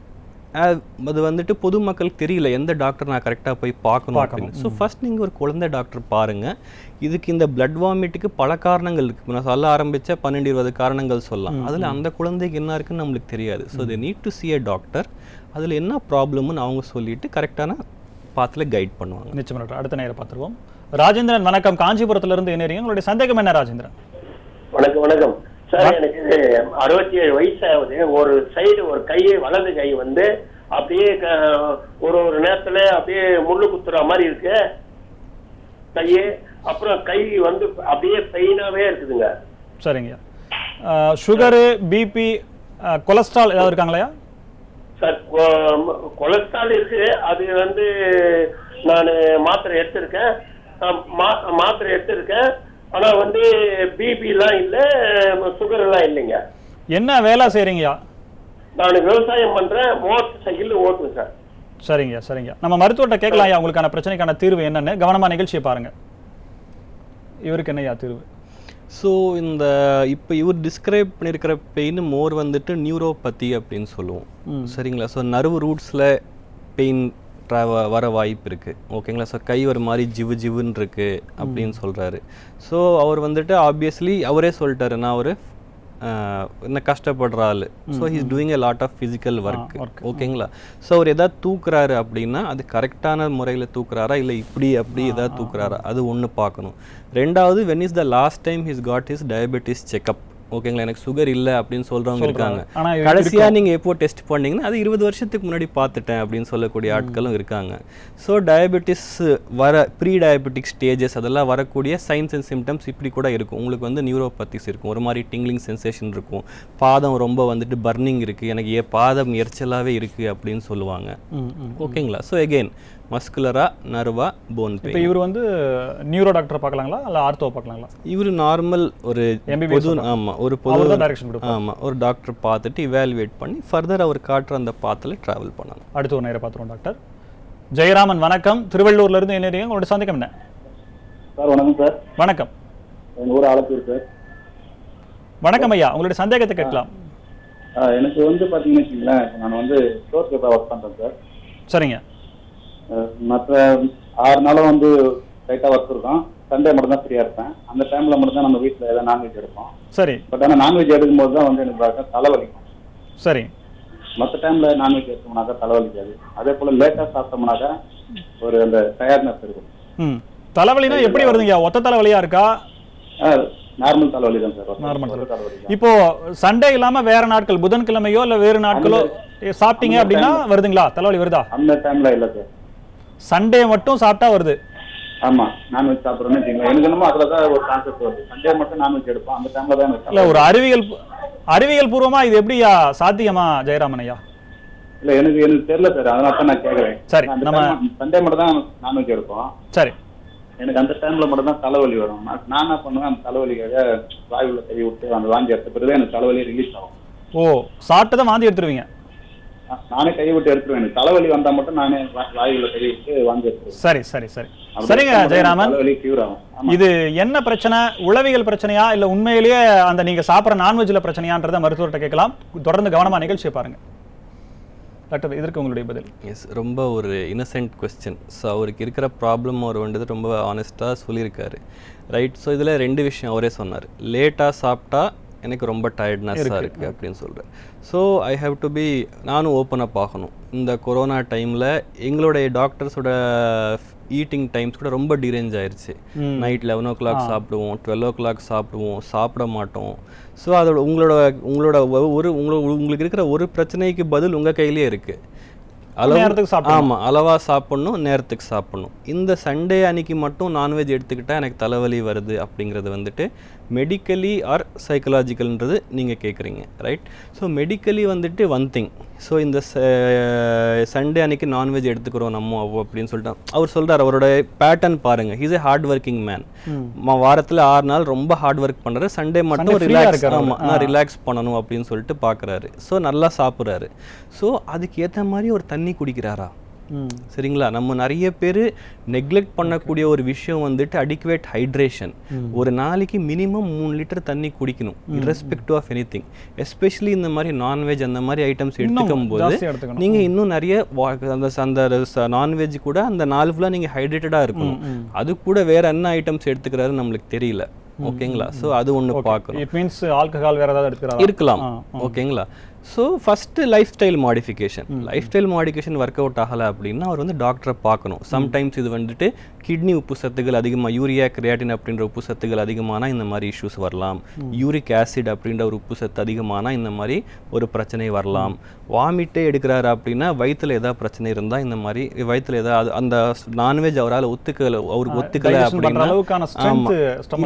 அது வந்துட்டு பொதுமக்களுக்கு தெரியல எந்த டாக்டர் நான் கரெக்டாக போய் பார்க்கணும் அப்படின்னு. ஸோ ஃபர்ஸ்ட் நீங்கள் ஒரு குழந்தை டாக்டர் பாருங்கள். இதுக்கு இந்த பிளட் வாமிட்டுக்கு பல காரணங்கள் இருக்குது. நான் சொல்ல ஆரம்பித்தா 12-20 காரணங்கள் சொல்லலாம். அதில் அந்த குழந்தைக்கு என்ன இருக்குன்னு நம்மளுக்கு தெரியாது. So they need to see a doctor. அதில் என்ன ப்ராப்ளம்னு அவங்க சொல்லிட்டு கரெக்டான பாத்தில் கைட் பண்ணுவாங்க. நிச்சயம் டாக்டர். அடுத்த நேரம் பார்த்துருவோம். ராஜேந்திரன் வணக்கம், காஞ்சிபுரத்திலிருந்து இணையறீங்க. உங்களுடைய சந்தேகம் என்ன ராஜேந்திரன்? வணக்கம் சார். எனக்கு 67 வயசாகுது. ஒரு சைடு ஒரு வலது கை வந்து அப்படியே ஒரு நேரத்துல அப்படியே முள்ளு குத்துற மாதிரி இருக்கு கையே. அப்புறம் கை வந்து அப்படியே பெயினாவே இருக்குதுங்க. சரிங்க. சுகரு, பிபி, கொலஸ்ட்ரால் ஏதாவது இருக்காங்களா சார்? கொலஸ்ட்ரால் இருக்கு. அது வந்து நான் மாத்திரை எடுத்திருக்கேன். ஆனா வந்து பிபி எல்லாம் இல்ல, சுகர் எல்லாம் இல்லைங்க. என்ன வேலை செய்றீங்கயா? நான் விவசாயம் பண்றேன், மோட்டர் சைக்கிள் ஓட்டுவேன் சார். சரிங்க. நம்ம மருத்துவர்கிட்ட கேட்கலாம் உங்களுக்கான பிரச்சனைக்கான தீர்வு என்னன்னு. கவனமா நிகழ்ச்சியை பாருங்க. இவருக்கு என்னையா தீர்வு? ஸோ இப்போ இவர் டிஸ்கிரைப் பண்ணியிருக்கிற பெயின் மோர் வந்துட்டு நியூரோபதி அப்படின்னு சொல்லுவோம், சரிங்களா? ஸோ நர்வ் ரூட்ஸில் பெயின் வர வாய்ப்பு இருக்குது. ஓகேங்களா? ஸோ கை ஒரு மாதிரி ஜிவுன்னு இருக்கு அப்படின்னு சொல்கிறாரு. ஸோ அவர் வந்துட்டு ஆப்வியஸ்லி அவரே சொல்லிட்டாரு, நான் ஒரு என்ன கஷ்டப்படுற ஆள். So he's doing a lot of physical work. ஓகேங்களா? ஸோ அவர் எதாவது தூக்குறாரு அப்படின்னா அது கரெக்டான முறையில் தூக்குறாரா, இல்லை இப்படி எதாவது தூக்குறாரா, அது ஒன்று பார்க்கணும். ரெண்டாவது, when is the last time his got his diabetes checkup. ஓகேங்களா? எனக்கு சுகர் இல்லை அப்படின்னு சொல்கிறவங்க இருக்காங்க. கடைசியாக நீங்கள் எப்போ டெஸ்ட் பண்ணிங்கன்னா அது 20 வருஷத்துக்கு முன்னாடி பார்த்துட்டேன் அப்படின்னு சொல்லக்கூடிய ஆட்களும் இருக்காங்க. So diabetes pre diabetic stages அதெல்லாம் வரக்கூடிய சைன்ஸ் அண்ட் சிம்டம்ஸ் இப்படி கூட இருக்கும். உங்களுக்கு வந்து நியூரோபத்திஸ் இருக்கும், ஒரு மாதிரி டிங்லிங் சென்சேஷன் இருக்கும், பாதம் ரொம்ப வந்துட்டு பர்னிங் இருக்குது, எனக்கு பாதம் எரிச்சலாகவே இருக்குது அப்படின்னு சொல்லுவாங்க. ஓகேங்களா? ஸோ எகெயின் மஸ்குலரா, நர்வா, போன் பெயின். இப்போ இவர் வந்து நியூரோ டாக்டர் பார்க்கலாங்களா இல்லை ஆர்த்தோ பார்க்கலாங்களா? இவர் நார்மல் ஒரு பொது ஒரு டாக்டர் பார்த்துட்டு இவாலுவேட் பண்ணி ஃபர்தர் அவர் காட்டுற அந்த பாத்தில் டிராவல் பண்ணணும். அடுத்து ஒரு நேரம் பார்த்துருவோம் டாக்டர். ஜெயராமன் வணக்கம், திருவள்ளூர்ல இருந்து இணையறீங்க. உங்களுடைய சந்தேகம் என்ன? சார் வணக்கம் சார். வணக்கம். எங்கள் ஊர் ஆலத்தூர் சார். வணக்கம் ஐயா, உங்களுடைய சந்தேகத்தை கேட்கலாம். எனக்கு வந்து பார்த்தீங்கன்னு வச்சுங்களேன், நான் வந்து ஸ்டோர் கீப்பராக ஒர்க் பண்ணுறேன் சார். சரிங்க. மற்ற 6 நாளும் வந்து டைட்டாக ஒர்க் இருக்கும். சண்டே மட்டும் தான் ஃப்ரீயாக இருப்பேன். அந்த டைமில் மட்டும் தான் நம்ம வீட்டில் ஏதாவது நான்வெஜ் எடுப்போம். சரி. பட் ஆனால் நான்வெஜ் எடுக்கும்போது தான் வந்து எனக்கு தலைவலிக்கும். சரி. மற்ற டைமில் நான்வெஜ் எடுத்தோம்னாக்கா தலைவலிக்காது. அதே போல் லேட்டாக சாப்பிட்டோம்னாக்கா ஒரு அந்த டயர்ட்னஸ் இருக்கும். தலைவலினா எப்படி வருதுங்க? ஒத்த தலைவலியா இருக்கா? நார்மல் தலைவலி தான் சார். நார்மல் தலைவலி. இப்போ சண்டே இல்லாம வேற நாட்கள், புதன்கிழமையோ இல்ல வேறு நாட்களோ சாப்பிட்டீங்க அப்படின்னா வருதுங்களா? தலைவலி வருதா? அந்த டைம்ல இல்ல சார். சண்டே மட்டும் சாப்பிட்டா வருது. ஆமா, நான்வெஜ் சாப்பிடுறேன்னு வச்சுக்கோங்க. எனக்கு என்னமோ அதுல தான் ஒரு கான்செப்ட் வருது. சண்டே மட்டும் நான்வெஜ் எடுப்போம். அந்த டைம்ல தான் எனக்கு இல்ல ஒரு அறிவியல் பூர்வமா இது எப்படியா சாத்தியமா ஜெயராமன் ஐயா? இல்ல எனக்கு தெரியல சார். அதனால தான் நான் கேக்குறேன். சரி, நம்ம சண்டே மட்டும் தான் நான்வெஜ் எடுப்போம். சரி. எனக்கு அந்த டைம்ல மட்டும் தான் தலைவலி வரும். நான் என்ன பண்ணுவேன், அந்த தலைவலிக்காக வாயுல கை விட்டு அந்த வாங்கி எடுத்த பிறகு எனக்கு தலைவலி ரிலீஸ் ஆகும். ஓ, சாப்பிட்டு தான் வாந்தி எடுத்துருவீங்க? நானே கை விட்டு எடுத்துருவேன். எனக்கு தலைவலி வந்தா மட்டும் நானே வாயுல கை விட்டு வாந்தி எடுத்துருவேன். சரி சரி சரி. சரிங்க ஜெயராமன், தலைவலி கியூர் ஆகும். இது என்ன பிரச்சனை? உளவியல் பிரச்சனையா இல்ல உண்மையிலேயே அந்த நீங்க சாப்பிட்ற நான்வெஜ்ல பிரச்சனையான்றதை மருத்துவர்கிட்ட கேட்கலாம். தொடர்ந்து கவனமா நிகழ்ச்சியை பாருங்க. டாக்டர், இதற்கு உங்களுடைய பதில்? எஸ், ரொம்ப ஒரு இன்னசென்ட் கொஸ்டின். ஸோ அவருக்கு இருக்கிற ப்ராப்ளம் அவர் வந்துட்டு ரொம்ப ஆனஸ்ட்டாக சொல்லியிருக்காரு, ரைட்? ஸோ இதில் 2 விஷயம் அவரே சொன்னார். லேட்டாக சாப்பிட்டா எனக்கு ரொம்ப டயர்ட்னஸ்ஸாக இருக்குது அப்படின்னு சொல்கிறேன். So I have to be, நானும் ஓப்பன் அப் ஆகணும். இந்த கொரோனா டைமில் எங்களுடைய டாக்டர்ஸோட ஈட்டிங் டைம்ஸ் கூட ரொம்ப டிரேஞ்ச் ஆயிடுச்சு. நைட் 11 o'clock சாப்பிடுவோம், 12 o'clock சாப்பிடுவோம், சாப்பிட மாட்டோம். ஸோ அதோட உங்களுக்கு இருக்கிற ஒரு பிரச்சனைக்கு பதில் உங்கள் கையிலே இருக்குது. அளவாக சாப்பிடணும், நேரத்துக்கு சாப்பிடணும். இந்த சண்டே அன்னைக்கு மட்டும் நான்வெஜ் எடுத்துக்கிட்டால் எனக்கு தலைவலி வருது அப்படிங்கிறது வந்துட்டு மெடிக்கலி ஆர் சைக்கலாஜிக்கல்ன்றது நீங்கள் கேட்குறீங்க, ரைட்? ஸோ மெடிக்கலி வந்துட்டு ஒன் திங். ஸோ இந்த சண்டே அன்னைக்கு நான்வெஜ் எடுத்துக்கிறோம் நம்ம அப்படின்னு சொல்லிட்டு அவர் சொல்கிறார். அவரோட பேட்டர்ன் பாருங்கள். ஹீஸ் ஏ ஹார்ட் ஒர்க்கிங் மேன். வாரத்தில் 6 நாள் ரொம்ப ஹார்ட் ஒர்க் பண்ணுறாரு. சண்டே மட்டும் ரிலாக்ஸ், நான் ரிலாக்ஸ் பண்ணணும் அப்படின்னு சொல்லிட்டு பார்க்குறாரு. ஸோ நல்லா சாப்பிட்றாரு. ஸோ அதுக்கு ஏற்ற மாதிரி ஒரு தண்ணி குடிக்கிறாரா? சரிங்களா? நம்ம நிறைய பேர் நெக்லெக்ட் பண்ணக்கூடிய ஒரு விஷயம் வந்துட்டு அடிக்குவேட் ஹைட்ரேஷன். ஒரு நாளைக்கு மினிமம் 3 லிட்டர் தண்ணி குடிக்கணும், irrespective ஆஃப் எனிதிங். எஸ்பெஷலி இந்த மாதிரி நான்வெஜ் அந்த மாதிரி ஐட்டம்ஸ் எடுத்துக்கும் போது நீங்க இன்னும் நிறைய அந்த நான்வெஜ் கூட அந்த நாள் ஃபுல்லா நீங்க ஹைட்ரேட்டடா இருக்கணும். அது கூட வேற என்ன ஐட்டம்ஸ் எடுத்துக்கிறாரு நம்மளுக்கு தெரியல. ஓகேங்களா? ஸோ அது ஒன்று பார்க்கணும். இட் மீன்ஸ் ஆல்கஹால் வேற ஏதாவது எடுத்துக்கிறாரா? இருக்கலாம். ஓகேங்களா? So first life style modification work out ஆகலை அப்படின்னா அவர் வந்து டாக்டரை பார்க்கணும். சம்டைம்ஸ் இது வந்துட்டு கிட்னி உப்பு சத்துகள் அதிகமாக, யூரியா கிரியாட்டின் அப்படின்ற உப்பு சத்துகள் அதிகமானால் இந்த மாதிரி இஷ்யூஸ் வரலாம். யூரிக் ஆசிட் அப்படின்ற ஒரு உப்பு சத்து அதிகமானால் இந்த மாதிரி ஒரு பிரச்சனை வரலாம். வாமிட்டே எடுக்கிறாரு அப்படின்னா வயிற்றில் ஏதாவது பிரச்சனை இருந்தால் இந்த மாதிரி வயிற்றில் ஏதாவது அந்த நான்வெஜ் அவரால் அவருக்கு ஒத்துக்கலை அப்படின்னா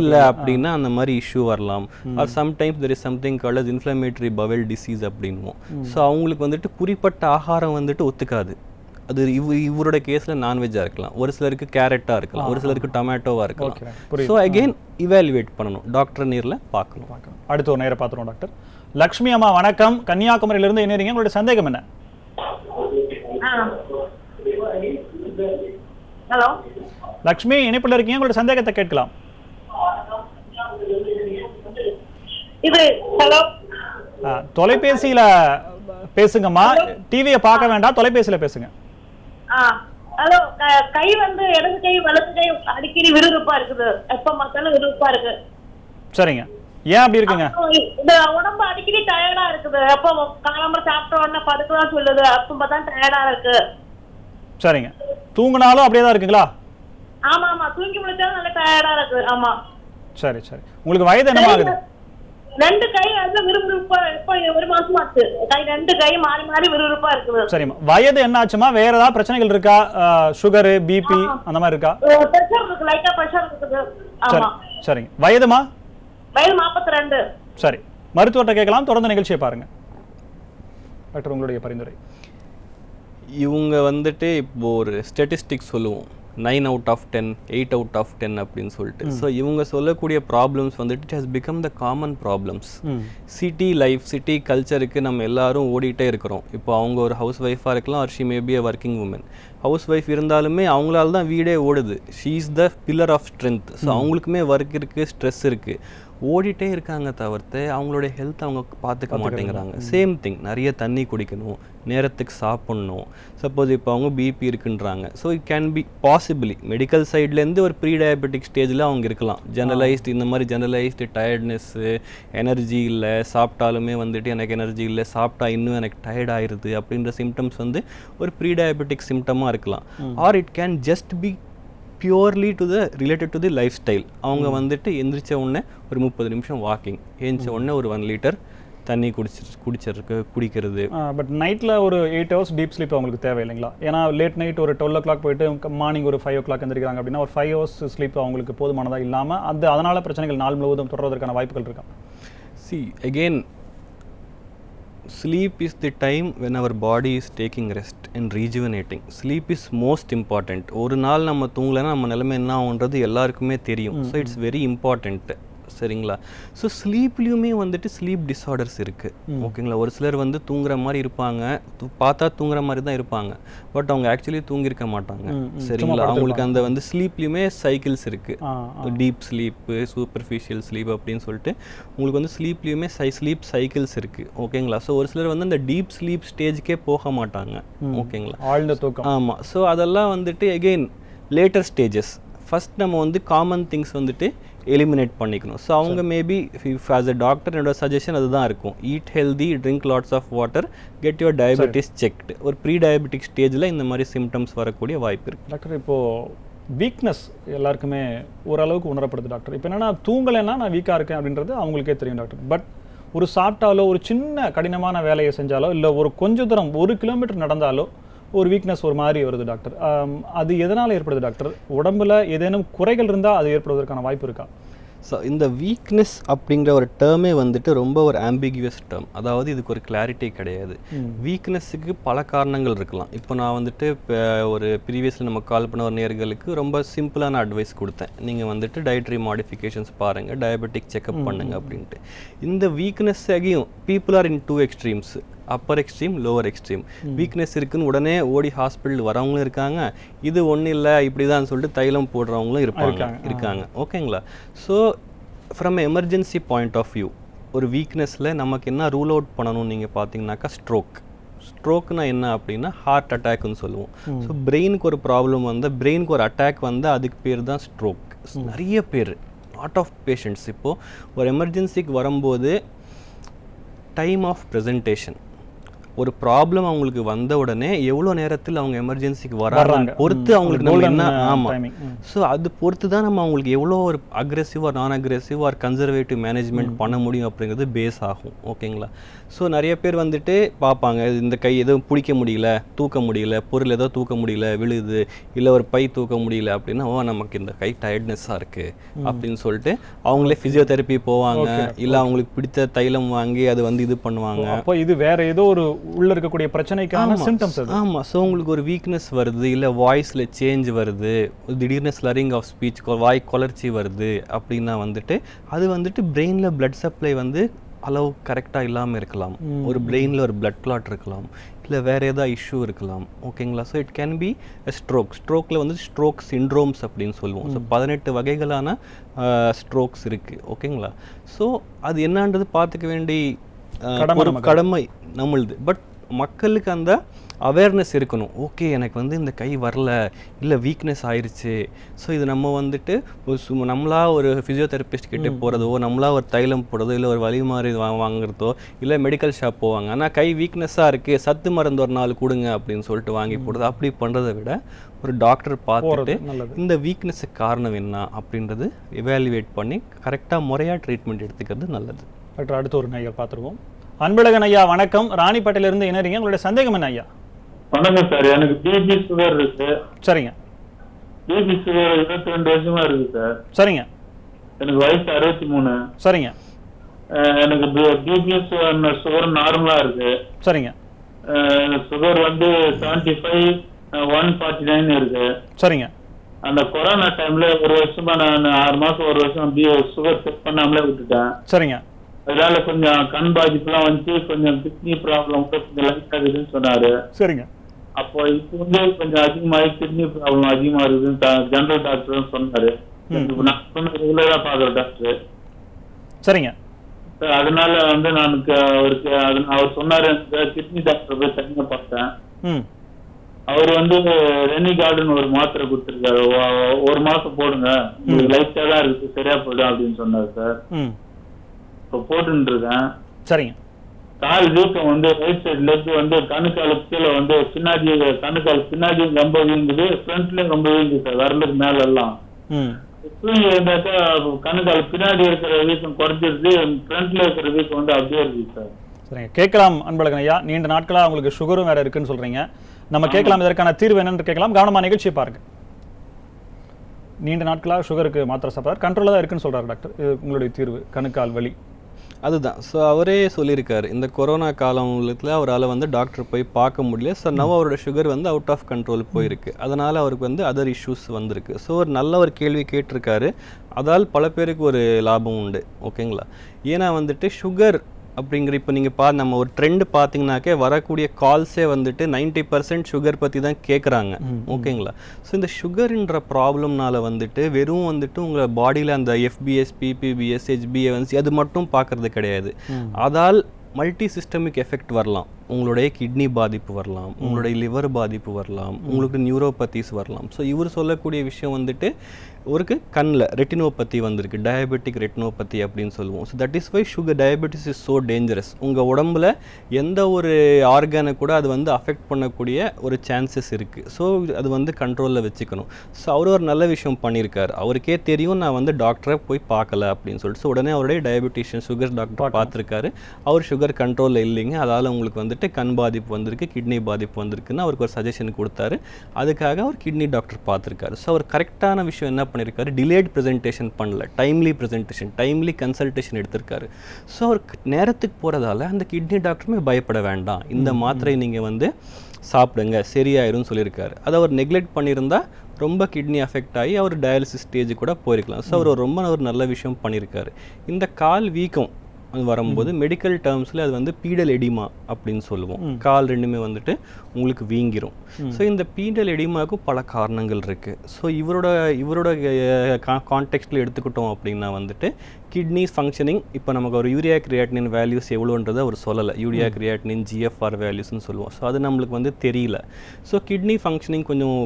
இல்லை அப்படின்னா அந்த மாதிரி இஷ்யூ வரலாம். Or sometimes there is something called as inflammatory bowel disease அப்படின்வோம். ஸோ அவங்களுக்கு வந்துட்டு குறிப்பிட்ட ஆகாரம் வந்துட்டு ஒத்துக்காது. அது இவரோட கேஸ்ல நான்வெஜ்ஜா இருக்கலாம், ஒரு சிலருக்கு கேரட்டா இருக்கலாம், ஒரு சிலருக்கு டொமேட்டோவா இருக்கலாம். ஸோ அகெயின் இவாலுவேட் பண்ணணும், டாக்டர் நேர்ல பார்க்கணும். அடுத்து ஒரு நேரம் பார்த்துருவோம். டாக்டர் லக்ஷ்மி அம்மா வணக்கம், கன்னியாகுமரியிலிருந்து இணையறீங்க. உங்களுடைய சந்தேகம் என்ன? ஹலோ லக்ஷ்மி, இணைப்புல இருக்கீங்க, உங்களுடைய சந்தேகத்தை கேட்கலாம். இது ஹலோ தொலைபேசியில பேசுங்கம்மா, டிவியை பார்க்க வேண்டாம், தொலைபேசியில பேசுங்க. ஹலோ, கை வந்து இடது கை வலது கை அடிக்கடி விறுவிறுப்பா இருக்குது, எப்ப பார்த்தாலும் விறுவிறுப்பா இருக்கு. சரிங்க, ஏன் அப்படி இருக்குங்க? இந்த உடம்பு அடிக்கடி டயர்டா இருக்குது, எப்ப காலம்பர சாப்பிட்ட உடனே படுக்கலாம் சொல்லுது, அப்ப பார்த்தா டயர்டா இருக்கு. சரிங்க, தூங்கினாலும் அப்படியே தான் இருக்குங்களா? ஆமா ஆமா, தூங்கி முடிச்சாலும் நல்ல டயர்டா இருக்கு. ஆமா. சரி சரி, உங்களுக்கு வயது என்னமா ஆகுது? 2 கை அதுல விறுவிறுப்பா, இப்ப 1 மாசமா ஆச்சு, கை 2 கை மாறி மாறி விறுவிறுப்பா இருக்குது. சரிம்மா, வயது என்ன ஆச்சுமா? வேற ஏதாவது பிரச்சனைகள் இருக்கா? சுகர், பிபி அந்த மாதிரி இருக்கா? பிரஷர் இருக்கு, லைட்டா பிரஷர் இருக்குது. ஆமா. சரிங்க, வயதுமா? வயது 42. சரி, மருத்துவர்கிட்ட கேட்கலாம், தொடர்ந்து நிகழ்ச்சியை பாருங்க. டாக்டர், உங்களுடைய பரிந்துரை? இவங்க வந்துட்டு இப்போ ஒரு ஸ்டாட்டிஸ்டிக்ஸ் சொல்லுவோம், 9 out of 10, 8 out of 10 அப்படின்னு சொல்லிட்டு. ஸோ இவங்க சொல்லக்கூடிய ப்ராப்ளம்ஸ் வந்துட்டு it has become the common problems. City life, city கல்ச்சருக்கு நம்ம எல்லாரும் ஓடிட்டே இருக்கிறோம். இப்போ அவங்க ஒரு ஹவுஸ் ஒய்ஃபாக இருக்கலாம், or she may be a working woman. Housewife இருந்தாலுமே அவங்களால தான் வீடே ஓடுது. She is the pillar of strength. So அவங்களுக்குமே ஒர்க் இருக்குது, ஸ்ட்ரெஸ் இருக்குது, ஓடிட்டே இருக்காங்க தவிர்த்து அவங்களுடைய ஹெல்த் அவங்க பார்த்துக்க மாட்டேங்கிறாங்க. சேம் திங், நிறைய தண்ணி குடிக்கணும், நேரத்துக்கு சாப்பிட்ணும். சப்போஸ் இப்போ அவங்க பிபி இருக்குன்றாங்க, so it can be possibly medical சைட்லேருந்து ஒரு ப்ரீ டயபெட்டிக் ஸ்டேஜில் அவங்க இருக்கலாம். ஜெனரலைஸ்டு இந்த மாதிரி ஜெனரலைஸ்டு டயர்ட்னஸ்ஸு, எனர்ஜி இல்லை, சாப்பிட்டாலுமே வந்துட்டு எனக்கு எனர்ஜி இல்லை, சாப்பிட்டா இன்னும் எனக்கு டயர்ட் ஆயிடுது அப்படின்ற சிம்டம்ஸ் வந்து ஒரு ப்ரீ டயபெட்டிக் சிம்டமாக இருக்கலாம். R it can just be purely related to the life style. அவங்க வந்துட்டு எந்திரிச்ச உடனே ஒரு 30 நிமிஷம் வாக்கிங், ஏந்திச்ச உடனே ஒரு 1 லிட்டர் தண்ணி குடிக்கிறது. பட் நைட்டில் ஒரு 8 hours டீப் ஸ்லீப் அவங்களுக்கு தேவை இல்லைங்களா? ஏன்னா லேட் நைட் ஒரு 12 o'clock போயிட்டு மார்னிங் ஒரு 5 o'clock எந்திரிக்கிறாங்க அப்படின்னா ஒரு 5 hours ஸ்லீப் அவங்களுக்கு போதுமானதாக இல்லாமல் அதனால பிரச்சனைகள் நாள் முழுவதும் தொடர்வதற்கான வாய்ப்புகள் இருக்கா? See, again, sleep is the time when our body is taking rest and rejuvenating. Sleep is most important. ஒரு நாள் நம்ம தூங்கலைன்னா நம்ம நிலைமை என்ன ஆகுன்றது எல்லாருக்குமே தெரியும். So it's very important. சரிங்களா. ஸோ ஸ்லீப்லேயுமே வந்துட்டு ஸ்லீப் டிஸார்டர்ஸ் இருக்குது. ஓகேங்களா. ஒரு சிலர் வந்து தூங்குற மாதிரி இருப்பாங்க, பார்த்தா தூங்குற மாதிரி தான் இருப்பாங்க, பட் அவங்க ஆக்சுவலி தூங்கியிருக்க மாட்டாங்க. சரிங்களா. அவங்களுக்கு அந்த வந்து ஸ்லீப்லேயுமே சைக்கிள்ஸ் இருக்குது. டீப் ஸ்லீப்பு, சூப்பர்ஃபிஷியல் ஸ்லீப் அப்படின்னு சொல்லிட்டு உங்களுக்கு வந்து ஸ்லீப்லேயுமே ஸ்லீப் சைக்கிள்ஸ் இருக்குது. ஓகேங்களா. ஸோ ஒரு சிலர் வந்து அந்த டீப் ஸ்லீப் ஸ்டேஜ்க்கே போக மாட்டாங்க. ஓகேங்களா. ஆழ்ந்த தூக்கம். ஆமாம். ஸோ அதெல்லாம் வந்துட்டு எகெயின் லேட்டர் ஸ்டேஜஸ். ஃபஸ்ட் நம்ம வந்து காமன் திங்ஸ் வந்துட்டு எலிமினேட் பண்ணிக்கணும். ஸோ அவங்க மேபி ஆஸ் அ டாக்டர் என்னோட சஜஷன் அதுதான் இருக்கும். Eat healthy, drink lots of water, get your diabetes checked. ஒரு ப்ரீ டயபெட்டிக் ஸ்டேஜில் இந்த மாதிரி சிம்டம்ஸ் வரக்கூடிய வாய்ப்பு இருக்குது. டாக்டர் இப்போது வீக்னஸ் எல்லாருக்குமே ஓரளவுக்கு உணரப்படுது டாக்டர். இப்போ என்னென்னா தூங்கலைன்னா நான் வீக்காக இருக்கேன் அப்படின்றது அவங்களுக்கே தெரியும் டாக்டர். பட் ஒரு சாப்பிட்டாலோ ஒரு சின்ன கடினமான வேலையை செஞ்சாலோ இல்லை ஒரு கொஞ்ச தூரம் 1 கிலோமீட்டர் நடந்தாலோ ஒரு வீக்னஸ் ஒரு மாதிரி வருது டாக்டர். அது எதனால் ஏற்படுது டாக்டர்? உடம்புல ஏதேனும் குறைகள் இருந்தால் அது ஏற்படுவதற்கான வாய்ப்பு இருக்கா? ஸோ இந்த வீக்னஸ் அப்படிங்கிற ஒரு டேர்மே வந்துட்டு ரொம்ப ஒரு ஆம்பிகுவஸ் டேர்ம். அதாவது இதுக்கு ஒரு கிளாரிட்டி கிடையாது. வீக்னஸுக்கு பல காரணங்கள் இருக்கலாம். இப்போ நான் வந்துட்டு இப்போ ஒரு ப்ரீவியஸில் நம்ம கால் பண்ண ஒரு நேயர்களுக்கு ரொம்ப சிம்பிளான அட்வைஸ் கொடுத்தேன். நீங்கள் வந்துட்டு டயட்ரி மாடிஃபிகேஷன்ஸ் பாருங்கள், டயபெட்டிக் செக்அப் பண்ணுங்கள் அப்படின்ட்டு. இந்த weakness again people are in 2 extremes. Upper extreme, lower extreme. Weakness இருக்குன்னு உடனே ஓடி ஹாஸ்பிட்டல் வரவங்களும் இருக்காங்க. இது ஒன்றும் இல்லை இப்படி தான் சொல்லிட்டு தைலம் போடுறவங்களும் இருக்காங்க. ஓகேங்களா. So from emergency point of view ஒரு வீக்னஸில் நமக்கு என்ன ரூல் அவுட் பண்ணணும்னு நீங்கள் பார்த்தீங்கன்னாக்கா ஸ்ட்ரோக்னா என்ன அப்படின்னா ஹார்ட் அட்டாக்னு சொல்லுவோம். ஸோ பிரெயினுக்கு ஒரு ப்ராப்ளம் வந்து, பிரெயினுக்கு ஒரு அட்டாக் வந்து அதுக்கு பேர் தான் ஸ்ட்ரோக். நிறைய பேர், லாட் ஆஃப் பேஷண்ட்ஸ் இப்போது ஒரு எமர்ஜென்சிக்கு வரும்போது டைம் ஆஃப் ப்ரெசன்டேஷன், ஒரு ப்ராப்ளம் அவங்களுக்கு வந்த உடனே எவ்வளோ நேரத்தில் அவங்க எமர்ஜென்சிக்கு வராங்க பொறுத்து அவங்களுக்கு நம்ம என்ன. ஆமாம். ஸோ அது பொறுத்து தான் நம்ம அவங்களுக்கு எவ்வளோ ஒரு அக்ரெசிவ் ஆர் நான் அக்ரெசிவ் ஆர் கன்சர்வேட்டிவ் மேனேஜ்மெண்ட் பண்ண முடியும் அப்படிங்கிறது பேஸ் ஆகும். ஓகேங்களா. ஸோ நிறைய பேர் வந்துட்டு பார்ப்பாங்க, இந்த கை எதுவும் பிடிக்க முடியல, தூக்க முடியல, பொருள் ஏதோ தூக்க முடியல, விழுது, இல்லை ஒரு பை தூக்க முடியல அப்படின்னா நமக்கு இந்த கை டயர்ட்னஸ்ஸாக இருக்குது அப்படின்னு சொல்லிட்டு அவங்களே ஃபிசியோதெரப்பி போவாங்க, இல்லை அவங்களுக்கு பிடித்த தைலம் வாங்கி அது வந்து இது பண்ணுவாங்க. அப்போ இது வேற ஏதோ ஒரு உள்ள இருக்கக்கூடிய பிரச்சனைக்கான சிம்டம்ஸ் அது. ஆமா. சோ உங்களுக்கு ஒரு வீக்னஸ் வருது, இல்ல வாய்ஸ்ல சேஞ்ச் வருது, திடீர்னு ஸ்லரிங் ஆஃப் ஸ்பீச், வாய் கொலர்ச்சி வருது அப்படின்னா வந்துட்டு அது வந்துட்டு பிரெயின்ல பிளட் சப்ளை வந்து அளவு கரெக்டாக இல்லாமல் இருக்கலாம். ஒரு பிரெயினில் ஒரு பிளட் கிளாட் இருக்கலாம், இல்லை வேறு ஏதாவது இஷ்யூ இருக்கலாம். ஓகேங்களா. ஸோ இட் கேன் பி ஸ்ட்ரோக்கில் வந்து ஸ்ட்ரோக் சிண்ட்ரோம்ஸ் அப்படின்னு சொல்லுவோம். ஸோ 18 வகைகளான ஸ்ட்ரோக்ஸ் இருக்குது. ஓகேங்களா. ஸோ அது என்னன்றது பார்த்துக்க வேண்டிய கடமை நம்மளுது. பட் மக்களுக்கு அந்த அவேர்னஸ் இருக்கணும். ஓகே, எனக்கு வந்து இந்த கை வரல, இல்லை வீக்னஸ் ஆயிடுச்சு. ஸோ இது நம்ம வந்துட்டு நம்மளா ஒரு ஃபிசியோதெரபிஸ்ட் கிட்டே போகிறதோ, நம்மளா ஒரு தைலம் போடுறதோ, இல்லை ஒரு வலி மாறி வாங்குறதோ, இல்லை மெடிக்கல் ஷாப் போவாங்க, ஆனால் கை வீக்னஸாக இருக்குது, சத்து மருந்து ஒரு 4 கொடுங்க அப்படின்னு சொல்லிட்டு வாங்கி போடுறது. அப்படி பண்ணுறதை விட ஒரு டாக்டர் பார்த்துட்டு இந்த வீக்னஸுக்கு காரணம் என்ன அப்படின்றது எவாலுவேட் பண்ணி கரெக்டாக முறையாக ட்ரீட்மெண்ட் எடுத்துக்கிறது நல்லது. டாக்டர், அடுத்த ஒரு நேயர் பார்த்துருவோம். அன்பழகன் ஐயா வணக்கம். ராணிப்பேட்டையிலிருந்து இணைறீங்க. உங்களுடைய சந்தேகம் என்ன ஐயா? வணக்கம் சார். எனக்கு பிபி சுகர் இருக்கு. சரிங்க. பிபி சுகர் 22 வருஷமா இருக்கு சார். சரிங்க. எனக்கு வயசு 63. சரிங்க. எனக்கு பிபி சுகர் நார்மலா இருக்கு. சரிங்க. சுகர் வந்து 75 149 இருக்கு. சரிங்க. அந்த கொரோனா டைம்ல ஒரு வருஷமா நான் 6 மாசம் 1 வருஷம் சுகர் செக் பண்ணாமலே விட்டுட்டேன். சரிங்க. அதனால கொஞ்சம் கண் பாதிப்புலாம் வந்து கொஞ்சம் கிட்னி ப்ராப்ளம் கூட கொஞ்சம் லைட் ஆகுதுன்னு சொன்னாரு. சரிங்க. அப்போ இப்போ வந்து கொஞ்சம் அதிகமாகி கிட்னி ப்ராப்ளம் அதிகமா இருக்குதுன்னு ஜெனரல் டாக்டர் சொன்னாரு. நான் சொன்ன ரெகுலரா பாக்குற டாக்டர். சரிங்க. அதனால வந்து நான் அவருக்கு அவர் சொன்னாரு, கிட்னி டாக்டர் போய் தனியா பார்த்தேன். அவர் வந்து ரெனிகார்டுன்னு ஒரு மாத்திரை கொடுத்துருக்காரு. 1 மாசம் போடுங்க, லைட்டா தான் இருக்கு, சரியா போயிடும் அப்படின்னு சொன்னாரு சார். இப்போ போட்டுன்னு இருக்கேன். சரிங்க. கால் வீக்கம் வந்து ரைட் சைட்ல இருந்து வந்து கணுக்காலுக்கு கீழே வந்து பின்னாடி, கணுக்கால் பின்னாடி ரொம்ப வீங்குது, ஃப்ரண்ட்லயும் ரொம்ப வீங்குது சார், வரலுக்கு மேல எல்லாம். தூங்கி இருந்தாக்கா கணுக்கால் பின்னாடி இருக்கிற வீக்கம் குறைஞ்சிருது, ஃப்ரண்ட்ல இருக்கிற வீக்கம் வந்து அப்படியே இருக்கு சார். சரிங்க. கேட்கலாம் அன்பழகன் ஐயா. நீண்ட நாட்களா உங்களுக்கு சுகரும் வேற இருக்குன்னு சொல்றீங்க. நம்ம கேட்கலாம், இதற்கான தீர்வு என்னன்னு கேட்கலாம். கவனமா நிகழ்ச்சியை பாருங்க. நீண்ட நாட்களா சுகருக்கு மாத்திரை சாப்பிட்றாரு, கண்ட்ரோலாக தான் இருக்குன்னு சொல்றாரு டாக்டர். இது உங்களுடைய தீர்வு, கணுக்கால் வலி? அதுதான். ஸோ அவரே சொல்லியிருக்காரு, இந்த கொரோனா காலத்தில் அவரால் வந்து டாக்டர் போய் பார்க்க முடியல. ஸோ நவ் அவரோட சுகர் வந்து அவுட் ஆஃப் கண்ட்ரோல் போயிருக்கு. அதனால் அவருக்கு வந்து அதர் இஷ்யூஸ் வந்திருக்கு. ஸோ ஒரு நல்ல ஒரு கேள்வி கேட்டிருக்காரு. அதால் பல பேருக்கு ஒரு லாபம் உண்டு. ஓகேங்களா? ஏன்னா வந்துட்டு சுகர் அப்படிங்கிற இப்போ நீங்கள் நம்ம ஒரு ட்ரெண்டு பார்த்தீங்கன்னாக்கே வரக்கூடிய கால்ஸே வந்துட்டு 90% சுகர் பற்றி தான் கேட்குறாங்க. ஓகேங்களா? ஸோ இந்த சுகர்ன்ற ப்ராப்ளம்னால வந்துட்டு வெறும் வந்துட்டு உங்கள் பாடியில் அந்த FBS, PPBS, HbA1c அது மட்டும் பார்க்கறது கிடையாது. அதால் மல்டி சிஸ்டமிக் எஃபெக்ட் வரலாம். உங்களுடைய கிட்னி பாதிப்பு வரலாம், உங்களுடைய லிவர் பாதிப்பு வரலாம், உங்களுக்கு நியூரோபத்திஸ் வரலாம். ஸோ இவர் சொல்லக்கூடிய விஷயம் வந்துட்டு ஒரு கண்ணில் ரெட்டினோபதி வந்திருக்கு, டயபெட்டிக் ரெட்டினோபதி அப்படின்னு சொல்லுவோம். So that is why sugar diabetes is so dangerous. உங்கள் உடம்புல எந்த ஒரு ஆர்கானை கூட அது வந்து அஃபெக்ட் பண்ணக்கூடிய ஒரு சான்சஸ் இருக்குது. ஸோ அது வந்து கண்ட்ரோலில் வச்சுக்கணும். ஸோ அவர் ஒரு நல்ல விஷயம் பண்ணியிருக்காரு. அவருக்கே தெரியும் நான் வந்து டாக்டரை போய் பார்க்கல அப்படின்னு சொல்லிட்டு. ஸோ உடனே அவருடைய டயபெட்டிஷியன் சுகர் டாக்டர் பார்த்துருக்காரு. அவர் சுகர் கண்ட்ரோலில் இல்லைங்க, அதால் உங்களுக்கு வந்துட்டு கண் பாதிப்பு வந்திருக்கு, கிட்னி பாதிப்பு வந்திருக்குன்னு அவருக்கு ஒரு சஜஷன் கொடுத்தாரு. அதுக்காக அவர் கிட்னி டாக்டர் பார்த்துருக்காரு. ஸோ அவர் கரெக்டான விஷயம் என்ன பண்ணியிருக்காரு, டிலேட் ப்ரெசன்டேஷன் பண்ணல, டைம்லி ப்ரெசன்டேஷன், டைம்லி கன்சல்டேஷன் எடுத்திருக்காரு. ஸோ அவர் நேரத்துக்கு போகிறதால அந்த கிட்னி டாக்டருமே பயப்பட வேண்டாம், இந்த மாத்திரை நீங்கள் வந்து சாப்பிடுங்க சரியாயிரும்னு சொல்லியிருக்காரு. அதை அவர் நெக்லெக்ட் பண்ணியிருந்தா ரொம்ப கிட்னி அஃபெக்ட் ஆகி அவர் டயாலிசிஸ் ஸ்டேஜ் கூட போயிருக்கலாம். ஸோ அவர் ரொம்ப ஒரு நல்ல விஷயம் பண்ணியிருக்காரு. இந்த கால் வீக்கம் அது வரும்போது மெடிக்கல் டேர்ம்ஸில் அது வந்து பீடல் எடிமா அப்படின்னு சொல்லுவோம். கால் ரெண்டுமே வந்துட்டு உங்களுக்கு வீங்கிரும். ஸோ இந்த பீடல் எடிமாவுக்கு பல காரணங்கள் இருக்குது. ஸோ இவரோட கான்டெக்ஸ்டில் எடுத்துக்கிட்டோம் அப்படின்னா வந்துட்டு கிட்னி ஃபங்க்ஷனிங், இப்போ நமக்கு ஒரு யூரியா கிரியாட்டினின் வேல்யூஸ் எவ்வளோன்றதை அவர் சொல்லலை. யூரியா கிரியாட்டினின் GFR வேல்யூஸ்ன்னு சொல்லுவோம். ஸோ அது நம்மளுக்கு வந்து தெரியல. ஸோ கிட்னி ஃபங்க்ஷனிங் கொஞ்சம்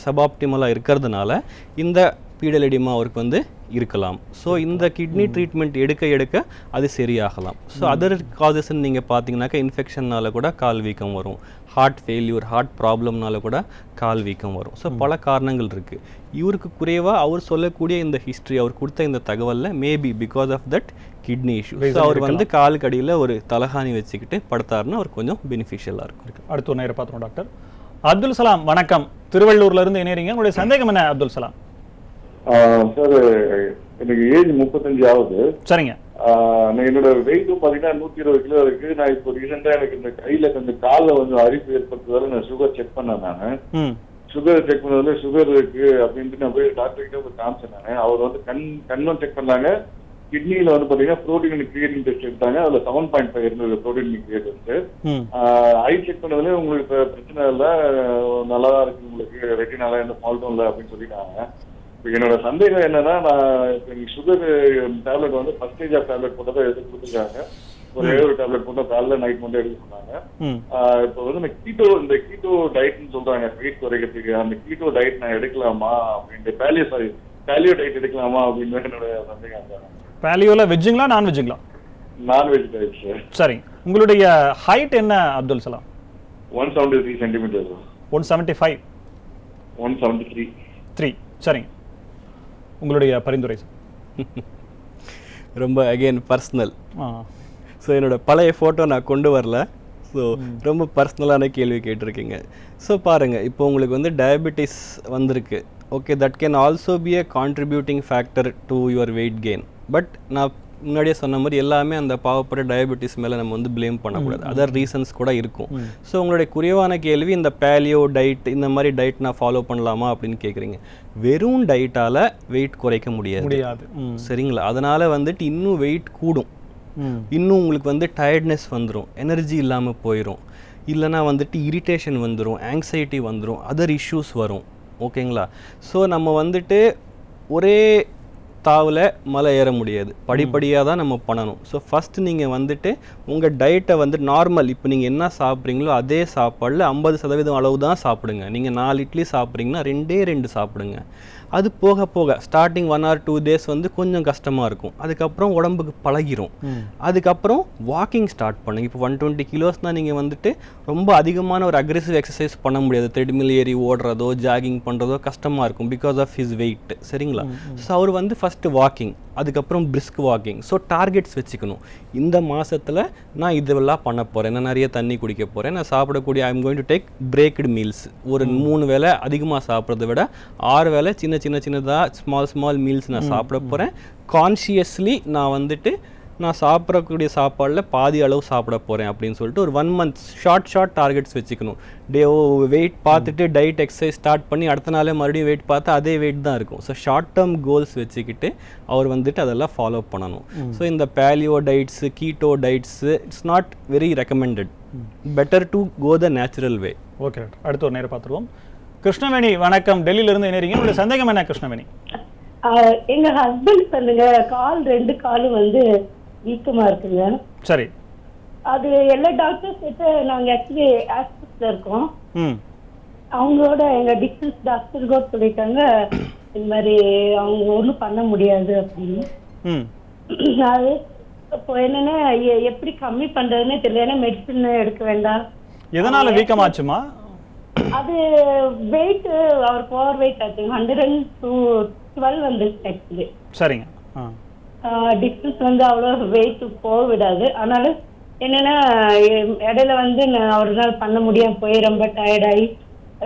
சபாப்டிமலாக இருக்கிறதுனால இந்த பீடல் எடிமா அவருக்கு வந்து இருக்கலாம். ஸோ இந்த கிட்னி ட்ரீட்மெண்ட் எடுக்க அது சரியாகலாம். ஸோ அதர் காசஸ்ன்னு நீங்கள் பார்த்தீங்கன்னாக்கா இன்ஃபெக்ஷன்னால கூட கால் வீக்கம் வரும், ஹார்ட் ஃபெயில்யூர், ஹார்ட் ப்ராப்ளம்னால கூட கால் வீக்கம் வரும். ஸோ பல காரணங்கள் இருக்குது. இவருக்கு குறைவாக அவர் சொல்லக்கூடிய இந்த ஹிஸ்ட்ரி, அவர் கொடுத்த இந்த தகவலில் maybe because of that kidney issue. So அவர் வந்து காலுக்கு அடியில் ஒரு தலகாணி வச்சுக்கிட்டு படுத்தாருன்னா அவருக்கு கொஞ்சம் பெனிஃபிஷியலாக இருக்கும். அடுத்த ஒரு நேரம் பார்த்துருவோம் டாக்டர். அப்துல் சலாம் வணக்கம், திருவள்ளூர்லேருந்து இணையறீங்க. உங்களுடைய சந்தேகம் என்ன அப்துல் சலாம்? சார் எனக்கு ஏஜ் 35 ஆகுது. சரிங்க. என்னோட வெயிட்டும் பாத்தீங்கன்னா 120 கிலோ இருக்கு. நான் இப்போ ரீசெண்டா எனக்கு இந்த கையில கொஞ்சம் காலில் கொஞ்சம் அரிப்பு ஏற்படுறதால நான் சுகர் செக் பண்ணேன். நான் சுகர் செக் பண்ணதுல சுகர் இருக்கு அப்படின்ட்டு நான் போய் டாக்டர் கிட்ட போய் காமிச்சேன். அவர் வந்து கண்ணும் செக் பண்ணாங்க. கிட்னியில வந்து பாத்தீங்கன்னா புரோட்டீன் கிரியேட்டின் டெஸ்ட் எடுத்தாங்க. அதுல 7.5 இருந்தது புரோட்டீன் கிரியேட்டின். ஐ செக் பண்ணதுல உங்களுக்கு பிரச்சனை இல்லை, நல்லா தான் இருக்கு, உங்களுக்கு ரெட்டினால எந்த ஃபால்ட்டும் இல்லை அப்படின்னு சொல்லிட்டாங்க. என்னோட சந்தேகம் என்னன்னா, நான் சுகர் டேப்லெட் வந்து ஃபர்ஸ்ட் ஸ்டேஜ் ஆஃப் டேப்லெட் போட்டதை எடுத்து கொடுத்துருக்காங்க. ஒரு டேப்லெட் போட்டா காலைல நைட் மட்டும் எடுக்க சொன்னாங்க. இப்போ வந்து இந்த கீட்டோ டயட்னு சொல்றாங்க வெயிட் குறைக்கிறதுக்கு. அந்த கீட்டோ டயட் நான் எடுக்கலாமா அப்படின்ட்டு, பேலியோ டயட் எடுக்கலாமா அப்படின்னு என்னோட சந்தேகம். பேலியோல வெஜ்ஜுங்களா நான் வெஜ்ஜுங்களா? Non veg diet sir. சரி, உங்களுடைய ஹைட் என்ன அப்துல் சலாம்? 173 சென்டிமீட்டர். 175? 173. சரிங்க, உங்களுடைய பரிந்துரை சார். ரொம்ப அகெயின் பர்சனல். ஸோ என்னோட பழைய ஃபோட்டோ நான் கொண்டு வரல. ஸோ ரொம்ப பர்சனலான கேள்வி கேட்டிருக்கீங்க. ஸோ பாருங்கள், இப்போ உங்களுக்கு வந்து டயபெட்டிஸ் வந்திருக்கு. Okay, that can also be a contributing factor to your weight gain. But நான் முன்னாடியே சொன்ன மாதிரி எல்லாமே அந்த பாவப்பட்ட டயபெட்டிஸ் மேலே நம்ம வந்து ப்ளேம் பண்ணக்கூடாது. அதர் ரீசன்ஸ் கூட இருக்கும். ஸோ உங்களுடைய குறைவான கேள்வி, இந்த பேலியோ டயட் இந்த மாதிரி டயட் நான் ஃபாலோ பண்ணலாமா அப்படின்னு கேட்குறீங்க. வெறும் டயட்டால் வெயிட் குறைக்க முடியாது. சரிங்களா? அதனால் வந்துட்டு இன்னும் வெயிட் கூடும், இன்னும் உங்களுக்கு வந்து டயர்ட்னஸ் வந்துடும், எனர்ஜி இல்லாமல் போயிடும், இல்லைனா வந்துட்டு இரிட்டேஷன் வந்துடும், ஆங்ஸைட்டி வந்துடும், அதர் இஷ்யூஸ் வரும். ஓகேங்களா? ஸோ நம்ம வந்துட்டு ஒரே தாவில் மலை ஏற முடியாது, படிப்படியாக தான் நம்ம பண்ணணும். ஸோ ஃபஸ்ட்டு நீங்கள் வந்துட்டு உங்கள் டயட்டை வந்து நார்மல், இப்போ நீங்கள் என்ன சாப்பிட்றீங்களோ அதே சாப்பாடில் 50% அளவு தான் சாப்பிடுங்க. நீங்கள் 4 இட்லி சாப்பிட்றீங்கன்னா 2 சாப்பிடுங்க. அது போக போக ஸ்டார்டிங் 1 or 2 days வந்து கொஞ்சம் கஷ்டமாக இருக்கும். அதுக்கப்புறம் உடம்புக்கு பழகிரும். அதுக்கப்புறம் வாக்கிங் ஸ்டார்ட் பண்ணுங்க. இப்போ 120 கிலோஸ்னால் நீங்கள் வந்துட்டு ரொம்ப அதிகமான ஒரு அக்ரெசிவ் எக்ஸசைஸ் பண்ண முடியாது. த்ரெட்மில் ஏறி ஓடுறதோ ஜாகிங் பண்ணுறதோ கஷ்டமாக இருக்கும் பிகாஸ் ஆஃப் ஹிஸ் வெயிட். சரிங்களா? ஸோ அவர் வந்து ஃபஸ்ட்டு வாக்கிங், அதுக்கப்புறம் பிரிஸ்க் வாக்கிங். ஸோ டார்கெட்ஸ் வச்சுக்கணும். இந்த மாதத்தில் நான் இதெல்லாம் பண்ண போகிறேன், நான் நிறைய தண்ணி குடிக்க போகிறேன், நான் சாப்பிடக்கூடிய I am going to take பிரேக்டு meals. ஒரு 3 வேளை அதிகமாக சாப்பிட்றத விட 6 வேளை சின்னதாக ஸ்மால் மீல்ஸ் நான் சாப்பிட போகிறேன். கான்ஷியஸ்லி நான் வந்துட்டு நான் சாப்பிடக்கூடிய சாப்பாடில் பாதி அளவு சாப்பிட போகிறேன் அப்படின்னு சொல்லிட்டு ஒரு 1 month ஷார்ட் டார்கெட்ஸ் வச்சுக்கணும். வெயிட் பார்த்துட்டு டயட் எக்ஸசைஸ் ஸ்டார்ட் பண்ணி அடுத்த நாளே மறுபடியும் வெயிட் பார்த்தா அதே வெயிட் தான் இருக்கும். ஸோ ஷார்ட் டேர்ம் கோல்ஸ் வச்சுக்கிட்டு அவர் வந்துட்டு அதெல்லாம் ஃபாலோ பண்ணணும். ஸோ இந்த paleo diets keto diets it's not very recommended. Better to go the natural way. Okay doctor, அடுத்து ஒரு நேரம் பார்த்துருவோம். கிருஷ்ணவேணி வணக்கம், டெல்லியிலிருந்து இணைறீங்க. உங்களுடைய சந்தேகம் என்ன கிருஷ்ணவேணி? எங்க ஹஸ்பண்ட் சொல்லுங்க, கால் 2 காலும் வந்து வீக்கமா இருக்குங்க. சரி, அது எல்லா டாக்டர்ஸ் கிட்ட நாங்க ஆக்சுவலி ஆஸ்பத்திரியில இருக்கோம். அவங்களோட எங்க டிஸ்டன்ஸ் டாக்டர் கூட சொல்லிட்டாங்க இந்த மாதிரி அவங்க ஒன்றும் பண்ண முடியாது அப்படின்னு. அது இப்போ என்னன்னா எப்படி கம்மி பண்றதுன்னு தெரியல. ஏன்னா மெடிசன் எடுக்க வேண்டாம். எதனால வீக்கமாச்சுமா? அது வெயிட் அவருக்கு ஓவர் வெயிட் ஆச்சு. 112 வந்துருச்சு ஆக்சுவலி. சரிங்க. டிஸ்டன்ஸ் வந்து அவ்வளோ வெயிட் போக விடாது. அதனால என்னன்னா இடையில வந்து அவரால் பண்ண முடியாம போய் ரொம்ப டயர்டாகி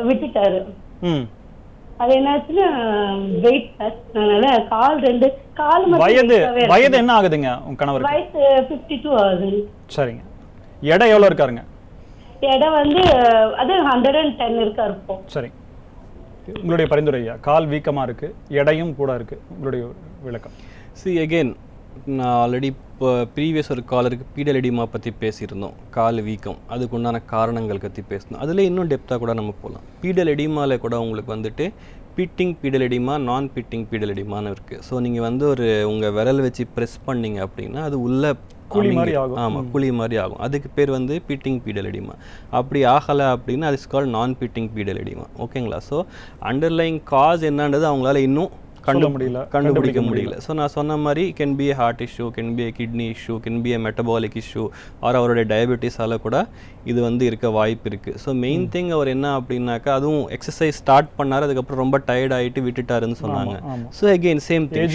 விட்டுட்டாரு. அது என்னாச்சுன்னா வெயிட் அதனால கால் 2 கால் வயது என்ன ஆகுதுங்க உங்க கணவருக்கு? வயசு 52 ஆகுது. சரிங்க. எடை எவ்வளவு இருக்காருங்க? எடை வந்து அது 110 இருக்காரு இப்போ. சரி, உங்களுடைய பரிந்துரையா? கால் வீக்கமா இருக்கு, எடையும் கூட இருக்கு, உங்களுடைய விளக்கம்? சி அகெயின், நான் ஆல்ரெடி இப்போ ப்ரீவியஸ் ஒரு காலருக்கு பீடல் எடிமா பற்றி பேசியிருந்தோம். கால் வீக்கம், அதுக்கு உண்டான காரணங்கள் பற்றி பேசணும். அதில் இன்னும் டெப்த்தாக கூட நம்ம போகலாம். பீடல் எடிமாவில் கூட உங்களுக்கு வந்துட்டு பிட்டிங் பீடல் எடிமா, நான் பிட்டிங் பீடல் எடிமான்னு இருக்குது. ஸோ நீங்கள் வந்து ஒரு உங்கள் விரல் வச்சு ப்ரெஸ் பண்ணிங்க அப்படின்னா அது உள்ள குழி மாதிரி ஆகும். ஆமாம், குழி மாதிரி ஆகும். அதுக்கு பேர் வந்து பிட்டிங் பீடல் எடிமா. அப்படி ஆகலை அப்படின்னா அது is called non pitting pedal edema. ஓகேங்களா? ஸோ அண்டர்லைங் காஸ் என்னன்றது அவங்களால இன்னும் கண்டுபிடிக்க முடியல. ஸோ நான் சொன்ன மாதிரி can be a heart issue, can be a kidney issue, can be a metabolic issue, or அவருடைய டயபெட்டிஸால் கூட இது வந்து இருக்க வாய்ப்பு இருக்குது. ஸோ மெயின் திங் அவர் என்ன அப்படின்னாக்கா, அதுவும் எக்ஸசைஸ் ஸ்டார்ட் பண்ணார், அதுக்கப்புறம் ரொம்ப டயர்ட் ஆகிட்டு விட்டுட்டாருன்னு சொன்னாங்க. So again same thing,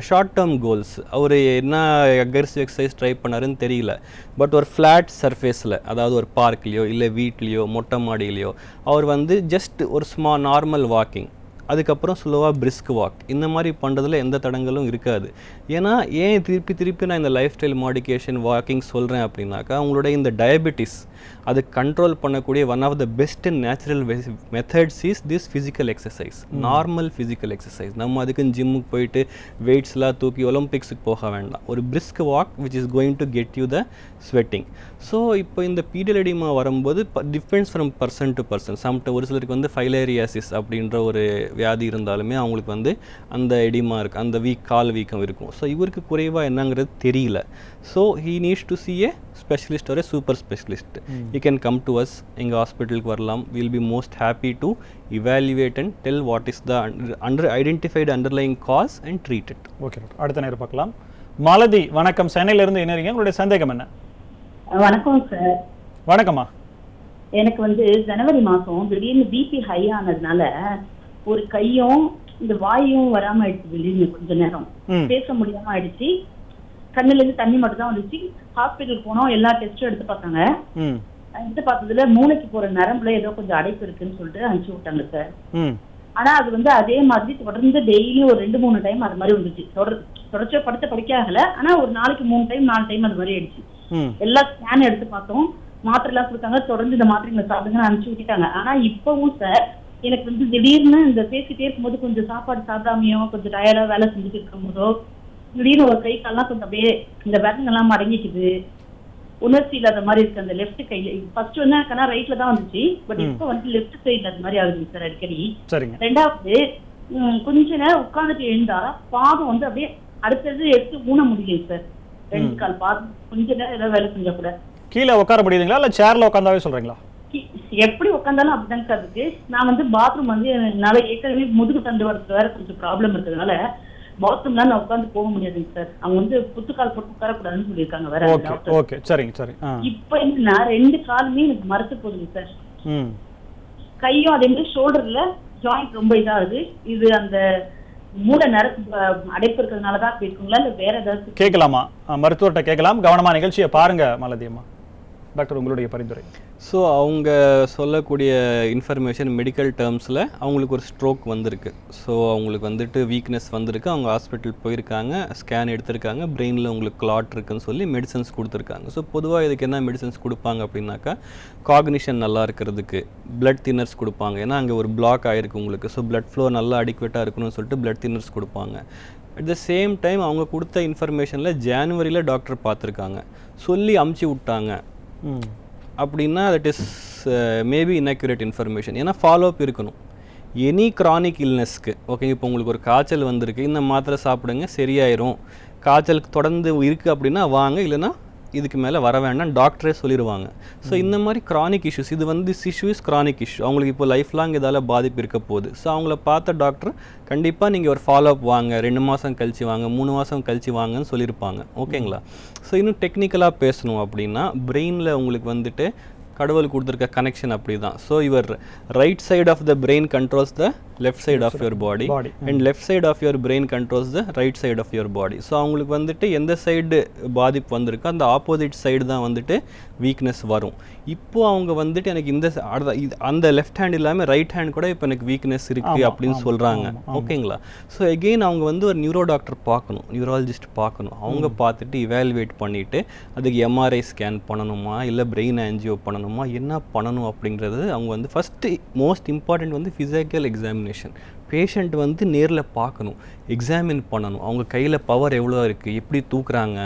short term goals. அவர் என்ன அக்ரெசிவ் எக்ஸசைஸ் ட்ரை பண்ணாருன்னு தெரியல. பட் ஒரு ஃப்ளாட் சர்ஃபேஸில், அதாவது ஒரு பார்க்லேயோ இல்லை வீட்லேயோ மொட்டை மாடியிலையோ அவர் வந்து ஜஸ்ட் ஒரு நார்மல் வாக்கிங், அதுக்கப்புறம் ஸ்லோவாக பிரிஸ்க் வாக், இந்த மாதிரி பண்ணுறதுல எந்த தடங்களும் இருக்காது. ஏன்னா ஏன் திருப்பி நான் இந்த லைஃப் ஸ்டைல் மாடிஃபிகேஷன் வாக்கிங் சொல்கிறேன் அப்படின்னாக்கா, அவங்களோட இந்த டயபெட்டிஸ் அது கண்ட்ரோல் பண்ணக்கூடிய one of the best natural methods is this physical exercise, normal physical exercise. நம்ம அதுக்குன்னு ஜிம்முக்கு போயிட்டு வெயிட்ஸ்லாம் தூக்கி ஒலிம்பிக்ஸுக்கு போக வேண்டாம். ஒரு brisk walk which is going to get you the sweating. So இப்போ இந்த பீடல் எடிமா வரும்போது difference from person to person. ஒரு சிலருக்கு வந்து ஃபைலேரியாசிஸ் அப்படின்ற ஒரு வியாதி இருந்தாலுமே அவங்களுக்கு வந்து அந்த எடிமா இருக்குது, அந்த கால் வீக்கம் இருக்கும். ஸோ இவருக்கு குறைவாக என்னங்கிறது தெரியல. So he needs to see a specialist ஒரு super specialist. You can come to us, எங்கள் ஹாஸ்பிட்டலுக்கு வரலாம். Will be most happy to evaluate and tell what is the identified underlying cause and treat it. Okay, அடுத்த நேரம் பார்க்கலாம். மாலதி வணக்கம், சென்னையிலிருந்து இணைறீங்க. உங்களுடைய சந்தேகம் என்ன? வணக்கம் சார். வணக்கம்மா. எனக்கு வந்து ஜனவரி மாதம் திடீர்னு பிபி ஹை ஆனதுனால ஒரு கையும் இந்த வாயும் வராம ஆயிடுச்சு. திடீர்னு கொஞ்ச நேரம் பேச முடியாம ஆயிடுச்சு. கண்ணுல இருந்து தண்ணி மட்டும் தான் வந்துச்சு. ஹாஸ்பிட்டலுக்கு போனோம், எல்லா டெஸ்டும் எடுத்து பார்த்தாங்க. எடுத்து பார்த்ததுல மூளைக்கு போற நரம்புல ஏதோ கொஞ்சம் அடைப்பு இருக்குன்னு சொல்லிட்டு அனுப்பிச்சு விட்டாங்க சார். ஆனா அது வந்து அதே மாதிரி தொடர்ந்து டெய்லி ஒரு 2-3 டைம் அது மாதிரி வந்துச்சு. தொடர்ச்சியா படிக்க ஆகல. ஆனா ஒரு நாளைக்கு 3 டைம் 4 டைம் அது மாதிரி ஆயிடுச்சு. எல்லா ஸ்கேன் எடுத்து பார்த்தோம், மாத்திரை எல்லாம் கொடுத்தாங்க. தொடர்ந்து இந்த மாத்திரைங்களை சாப்பிடுங்க அனுப்பிச்சு விட்டுட்டாங்க. ஆனா இப்பவும் சார் எனக்கு வந்து திடீர்னு இந்த பேசிட்டே இருக்கும்போது கொஞ்சம் சாப்பாடு சாப்பிடாமையோ கொஞ்சம் டயர்டா வேலை செஞ்சுட்டு இருக்கும் போதோ திடீர்னு ஒரு கை கால்லாம் கொஞ்சம் அப்படியே இந்த விரங்கெல்லாம் மடங்கிக்குது, உணர்ச்சி இல்லாத மாதிரி இருக்கு அந்த லெஃப்ட் கையில. ஃபர்ஸ்ட் வந்து ரைட்ல தான் வந்துச்சு, பட் இப்போ வந்து லெஃப்ட் சைட்ல அது மாதிரி ஆகுது சார் அடிக்கடி. ரெண்டாவது கொஞ்ச நேரம் உட்காந்துட்டு எழுந்தா பாதம் வந்து அப்படியே அடுத்தது எடுத்து ஊன முடியல சார். 2 கால் பாதம் கொஞ்ச நேரம் ஏதாவது வேலை செஞ்சா கூட. கீழே உட்கார முடியுதுங்களா இல்ல சேர்ல உட்காந்தாவே சொல்றீங்களா? எப்படி உட்காந்தாலும் அப்படிதாங்க சார் இருக்கு. நான் வந்து பாத்ரூம் வந்து என்னால ஏற்கனவே முதுகு தண்டு வரது வேற கொஞ்சம் ப்ராப்ளம் இருக்கிறதுனால பாத்ரூம்ல நான் உட்காந்து போக முடியாதுங்க சார். அவங்க வந்து புத்துக்கால் போட்டு உட்காரக்கூடாதுன்னு சொல்லியிருக்காங்க வேற டாக்டர். ஓகே, சரிங்க சரி. இப்போ என்னன்னா 2 காலுமே எனக்கு மறுத்து போகுதுங்க சார். கையும் அதே மாதிரி ஷோல்டர்ல ஜாயிண்ட் ரொம்ப இதாகுது. இது அந்த மூளை நரம்பு அடைப்பு இருக்கிறதுனாலதான் அப்படி இருக்குங்களா இல்ல வேற ஏதாவது? கேட்கலாமா? மருத்துவர்கிட்ட கேட்கலாம். கவனமா நிகழ்ச்சியை பாருங்க மாலதி அம்மா. டாக்டர், உங்களுடைய பரிந்துரை. ஸோ அவங்க சொல்லக்கூடிய இன்ஃபர்மேஷன் மெடிக்கல் டேர்ம்ஸில் அவங்களுக்கு ஒரு ஸ்ட்ரோக் வந்திருக்கு. ஸோ அவங்களுக்கு வந்துட்டு வீக்னஸ் வந்திருக்கு, அவங்க ஹாஸ்பிட்டல் போயிருக்காங்க, ஸ்கேன் எடுத்திருக்காங்க, பிரெயினில் உங்களுக்கு கிளாட் இருக்குன்னு சொல்லி மெடிசன்ஸ் கொடுத்துருக்காங்க. ஸோ பொதுவாக இதுக்கு என்ன மெடிசன்ஸ் கொடுப்பாங்க அப்படின்னாக்கா, காக்னிஷன் நல்லா இருக்கிறதுக்கு பிளட் தின்னர்ஸ் கொடுப்பாங்க. ஏன்னா அங்கே ஒரு பிளாக் ஆகிருக்கு உங்களுக்கு. ஸோ பிளட் ஃப்ளோ நல்லா அடிக்குவேட்டாக இருக்கணும்னு சொல்லிட்டு பிளட் தின்னர்ஸ் கொடுப்பாங்க. அட் த சேம் டைம் அவங்க கொடுத்த இன்ஃபர்மேஷனில் ஜான்வரியில் டாக்டர் பார்த்துருக்காங்க, சொல்லி அமுச்சு விட்டாங்க அப்படின்னா that is maybe inaccurate information. ஏன்னா ஃபாலோஅப் இருக்கணும் எனி க்ரானிக் இல்னஸ்க்கு. ஓகே, இப்போ உங்களுக்கு ஒரு காய்ச்சல் வந்திருக்கு, இந்த மாத்திரை சாப்பிடுங்க சரியாயிரும், காய்ச்சலுக்கு தொடர்ந்து இருக்குது அப்படின்னா வாங்க, இல்லைனா இதுக்கு மேலே வர வேண்டாம் டாக்டரே சொல்லிடுவாங்க. ஸோ இந்த மாதிரி க்ரானிக் இஷ்யூஸ், இது வந்து this issue is chronic issue, அவங்களுக்கு இப்போ லைஃப் லாங் இதால் பாதிப்பு இருக்க போகுது. ஸோ அவங்கள பார்த்த டாக்டர் கண்டிப்பாக நீங்கள் ஒரு ஃபாலோஅப் வாங்க, 2 மாதம் கழிச்சு வாங்க, 3 மாதம் கழிச்சு வாங்கன்னு சொல்லியிருப்பாங்க. ஓகேங்களா? ஸோ இன்னும் டெக்னிக்கலாக பேசணும் அப்படின்னா, பிரெயினில் உங்களுக்கு வந்துட்டு கடவுள் கொடுத்துருக்க கனெக்ஷன் அப்படி தான். So your right side of the brain controls the left side of your body and left side of your brain controls the right side of your body. So அவங்களுக்கு வந்துட்டு எந்த சைடு பாதிப்பு வந்திருக்கோ அந்த ஆப்போசிட் சைடு தான் வந்துட்டு weakness வரும். இப்போது அவங்க வந்துட்டு எனக்கு இந்த அந்த லெஃப்ட் ஹேண்ட் இல்லாமல் ரைட் ஹேண்ட் கூட இப்போ எனக்கு வீக்னஸ் இருக்குது அப்படின்னு சொல்கிறாங்க. ஓகேங்களா? ஸோ எகெயின் அவங்க வந்து ஒரு நியூரோ டாக்டர் பார்க்கணும், நியூராலஜிஸ்ட் பார்க்கணும். அவங்க பார்த்துட்டு இவாலுவேட் பண்ணிவிட்டு அதுக்கு எம்ஆர்ஐ ஸ்கேன் பண்ணணுமா இல்லை பிரெயின் ஆன்ஜியோ பண்ணணுமா, என்ன பண்ணணும் அப்படிங்கிறது அவங்க வந்து ஃபஸ்ட்டு மோஸ்ட் இம்பார்ட்டண்ட் வந்து ஃபிசிக்கல் எக்ஸாமினேஷன். பேஷண்ட் வந்து நேரில் பார்க்கணும், எக்ஸாமின் பண்ணணும், அவங்க கையில் பவர் எவ்வளோ இருக்குது, எப்படி தூக்குறாங்க,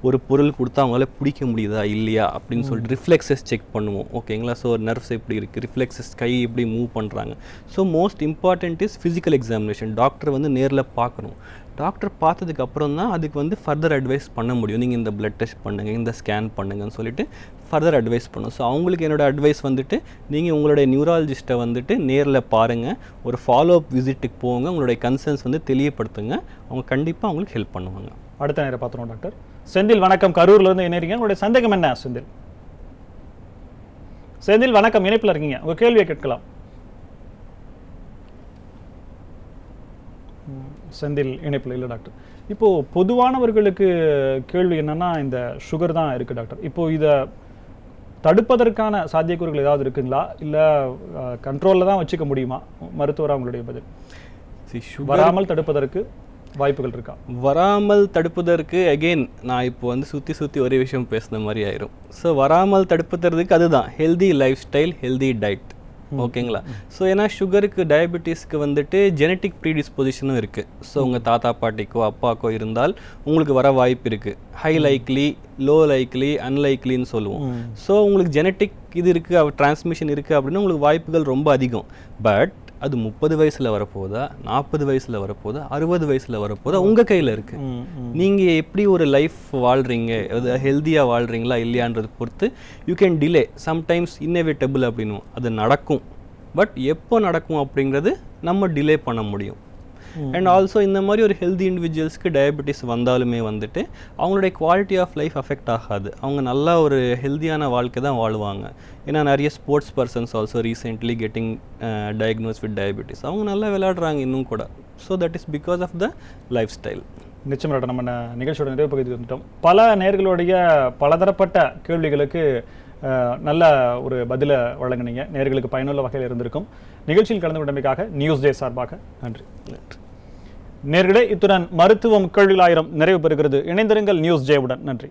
ஒரு பொருள் கொடுத்தா அவங்களால பிடிக்க முடியுதா இல்லையா அப்படின்னு சொல்லிட்டு ரிஃப்ளெக்ஸஸ் செக் பண்ணுவோம். ஓகேங்களா? ஸோ நர்வ்ஸ் எப்படி இருக்குது, ரிஃப்ளெக்ஸஸ் கை எப்படி மூவ் பண்ணுறாங்க. So most important is physical examination. Doctor வந்து நேரில் பார்க்கணும். டாக்டர் பார்த்ததுக்கு அப்புறம் தான் அதுக்கு வந்து ஃபர்தர் அட்வைஸ் பண்ண முடியும். நீங்கள் இந்த பிளட் டெஸ்ட் பண்ணுங்கள், இந்த ஸ்கேன் பண்ணுங்கன்னு சொல்லிட்டு ஃபர்தர் அட்வைஸ் பண்ணும். ஸோ அவங்களுக்கு என்னோட அட்வைஸ் வந்துட்டு, நீங்கள் உங்களுடைய நியூராலஜிஸ்ட்டை வந்துட்டு நேரில் பாருங்கள், ஒரு ஃபாலோஅப் விசிட்டுக்கு போங்க, உங்களுடைய கன்சர்ன்ஸ் வந்து தெளிவுபடுத்துங்க, அவங்க கண்டிப்பாக அவங்களுக்கு ஹெல்ப் பண்ணுவாங்க. அடுத்த நேரம் பார்த்துருவோம் டாக்டர். செந்தில் வணக்கம், கரூர்லேருந்து இணைறீங்க, உங்களுடைய சந்தேகம் என்ன செந்தில்? செந்தில் வணக்கம், இணைப்பில் இருக்கீங்க, உங்கள் கேள்வியை கேட்கலாம். செந்தில் இணைப்பில் இல்லை டாக்டர். இப்போது பொதுவானவர்களுக்கு கேள்வி என்னென்னா, இந்த சுகர் தான் இருக்குது டாக்டர். இப்போது இதை தடுப்பதற்கான சாத்தியக்கூறுகள் ஏதாவது இருக்குங்களா, இல்லை கண்ட்ரோலில் தான் வச்சுக்க முடியுமா? மருத்துவர் அவங்களுடைய பதில். வராமல் தடுப்பதற்கு வாய்ப்புகள் இருக்கா? வராமல் தடுப்பதற்கு அகெயின் நான் இப்போ வந்து சுற்றி ஒரே விஷயம் பேசுன மாதிரி ஆயிரும். ஸோ வராமல் தடுப்பதற்கு அதுதான் healthy life style, healthy diet. ஓகேங்களா? ஸோ ஏன்னா சுகருக்கு டயபெட்டிஸ்க்கு வந்துட்டு ஜெனட்டிக் ப்ரீடிஸ்பொசிஷனும் இருக்குது. ஸோ உங்கள் தாத்தா பாட்டிக்கோ அப்பாக்கோ இருந்தால் உங்களுக்கு வர வாய்ப்பு இருக்குது. ஹை லைக்லி, லோ லைக்லி, அன்லைக்லின்னு சொல்லுவோம். ஸோ உங்களுக்கு ஜெனட்டிக் இது இருக்குது, டிரான்ஸ்மிஷன் இருக்குது அப்படின்னா உங்களுக்கு வாய்ப்புகள் ரொம்ப அதிகம். பட் அது 30 வயசில் வரப்போதா, 40 வயசில் வரப்போதா, 60 வயசில் வரப்போதா, உங்கள் கையில் இருக்குது. நீங்கள் எப்படி ஒரு லைஃப் வாழ்கிறீங்க, அது ஹெல்த்தியாக வாழ்கிறீங்களா இல்லையான்றது பொறுத்து you can delay. Sometimes inevitable அப்படின்னும் அது நடக்கும். பட் எப்போ நடக்கும் அப்படிங்கிறது நம்ம டிலே பண்ண முடியும். அண்ட் ஆல்சோ இந்த மாதிரி ஒரு ஹெல்தி இண்டிவிஜுவல்ஸ்க்கு டயபெட்டிஸ் வந்தாலுமே வந்துட்டு அவங்களுடைய குவாலிட்டி ஆஃப் லைஃப் அஃபெக்ட் ஆகாது. அவங்க நல்லா ஒரு ஹெல்த்தியான வாழ்க்கை தான் வாழ்வாங்க. ஏன்னா நிறைய sports persons also recently getting diagnose with diabetes. அவங்க நல்லா விளையாடுறாங்க இன்னும் கூட. So that is because of the lifestyle. நிச்சயமாக நம்ம நிகழ்ச்சியோட நிறைவு பகுதிக்கு வந்துட்டோம். பல நேயர்களுடைய பலதரப்பட்ட கேள்விகளுக்கு நல்ல ஒரு பதிலை வழங்கினீங்க. நேயர்களுக்கு பயனுள்ள வகையில் இருந்திருக்கும். நிகழ்ச்சியில் கலந்து கொண்டமைக்காக நியூஸ் டே சார்பாக நன்றி. நேயர்களே, இத்துடன் மருத்துவம் கேள்விகள் 1000 நிறைவு பெறுகிறது. இணைந்திருங்கள் நியூஸ் டேவுடன். நன்றி.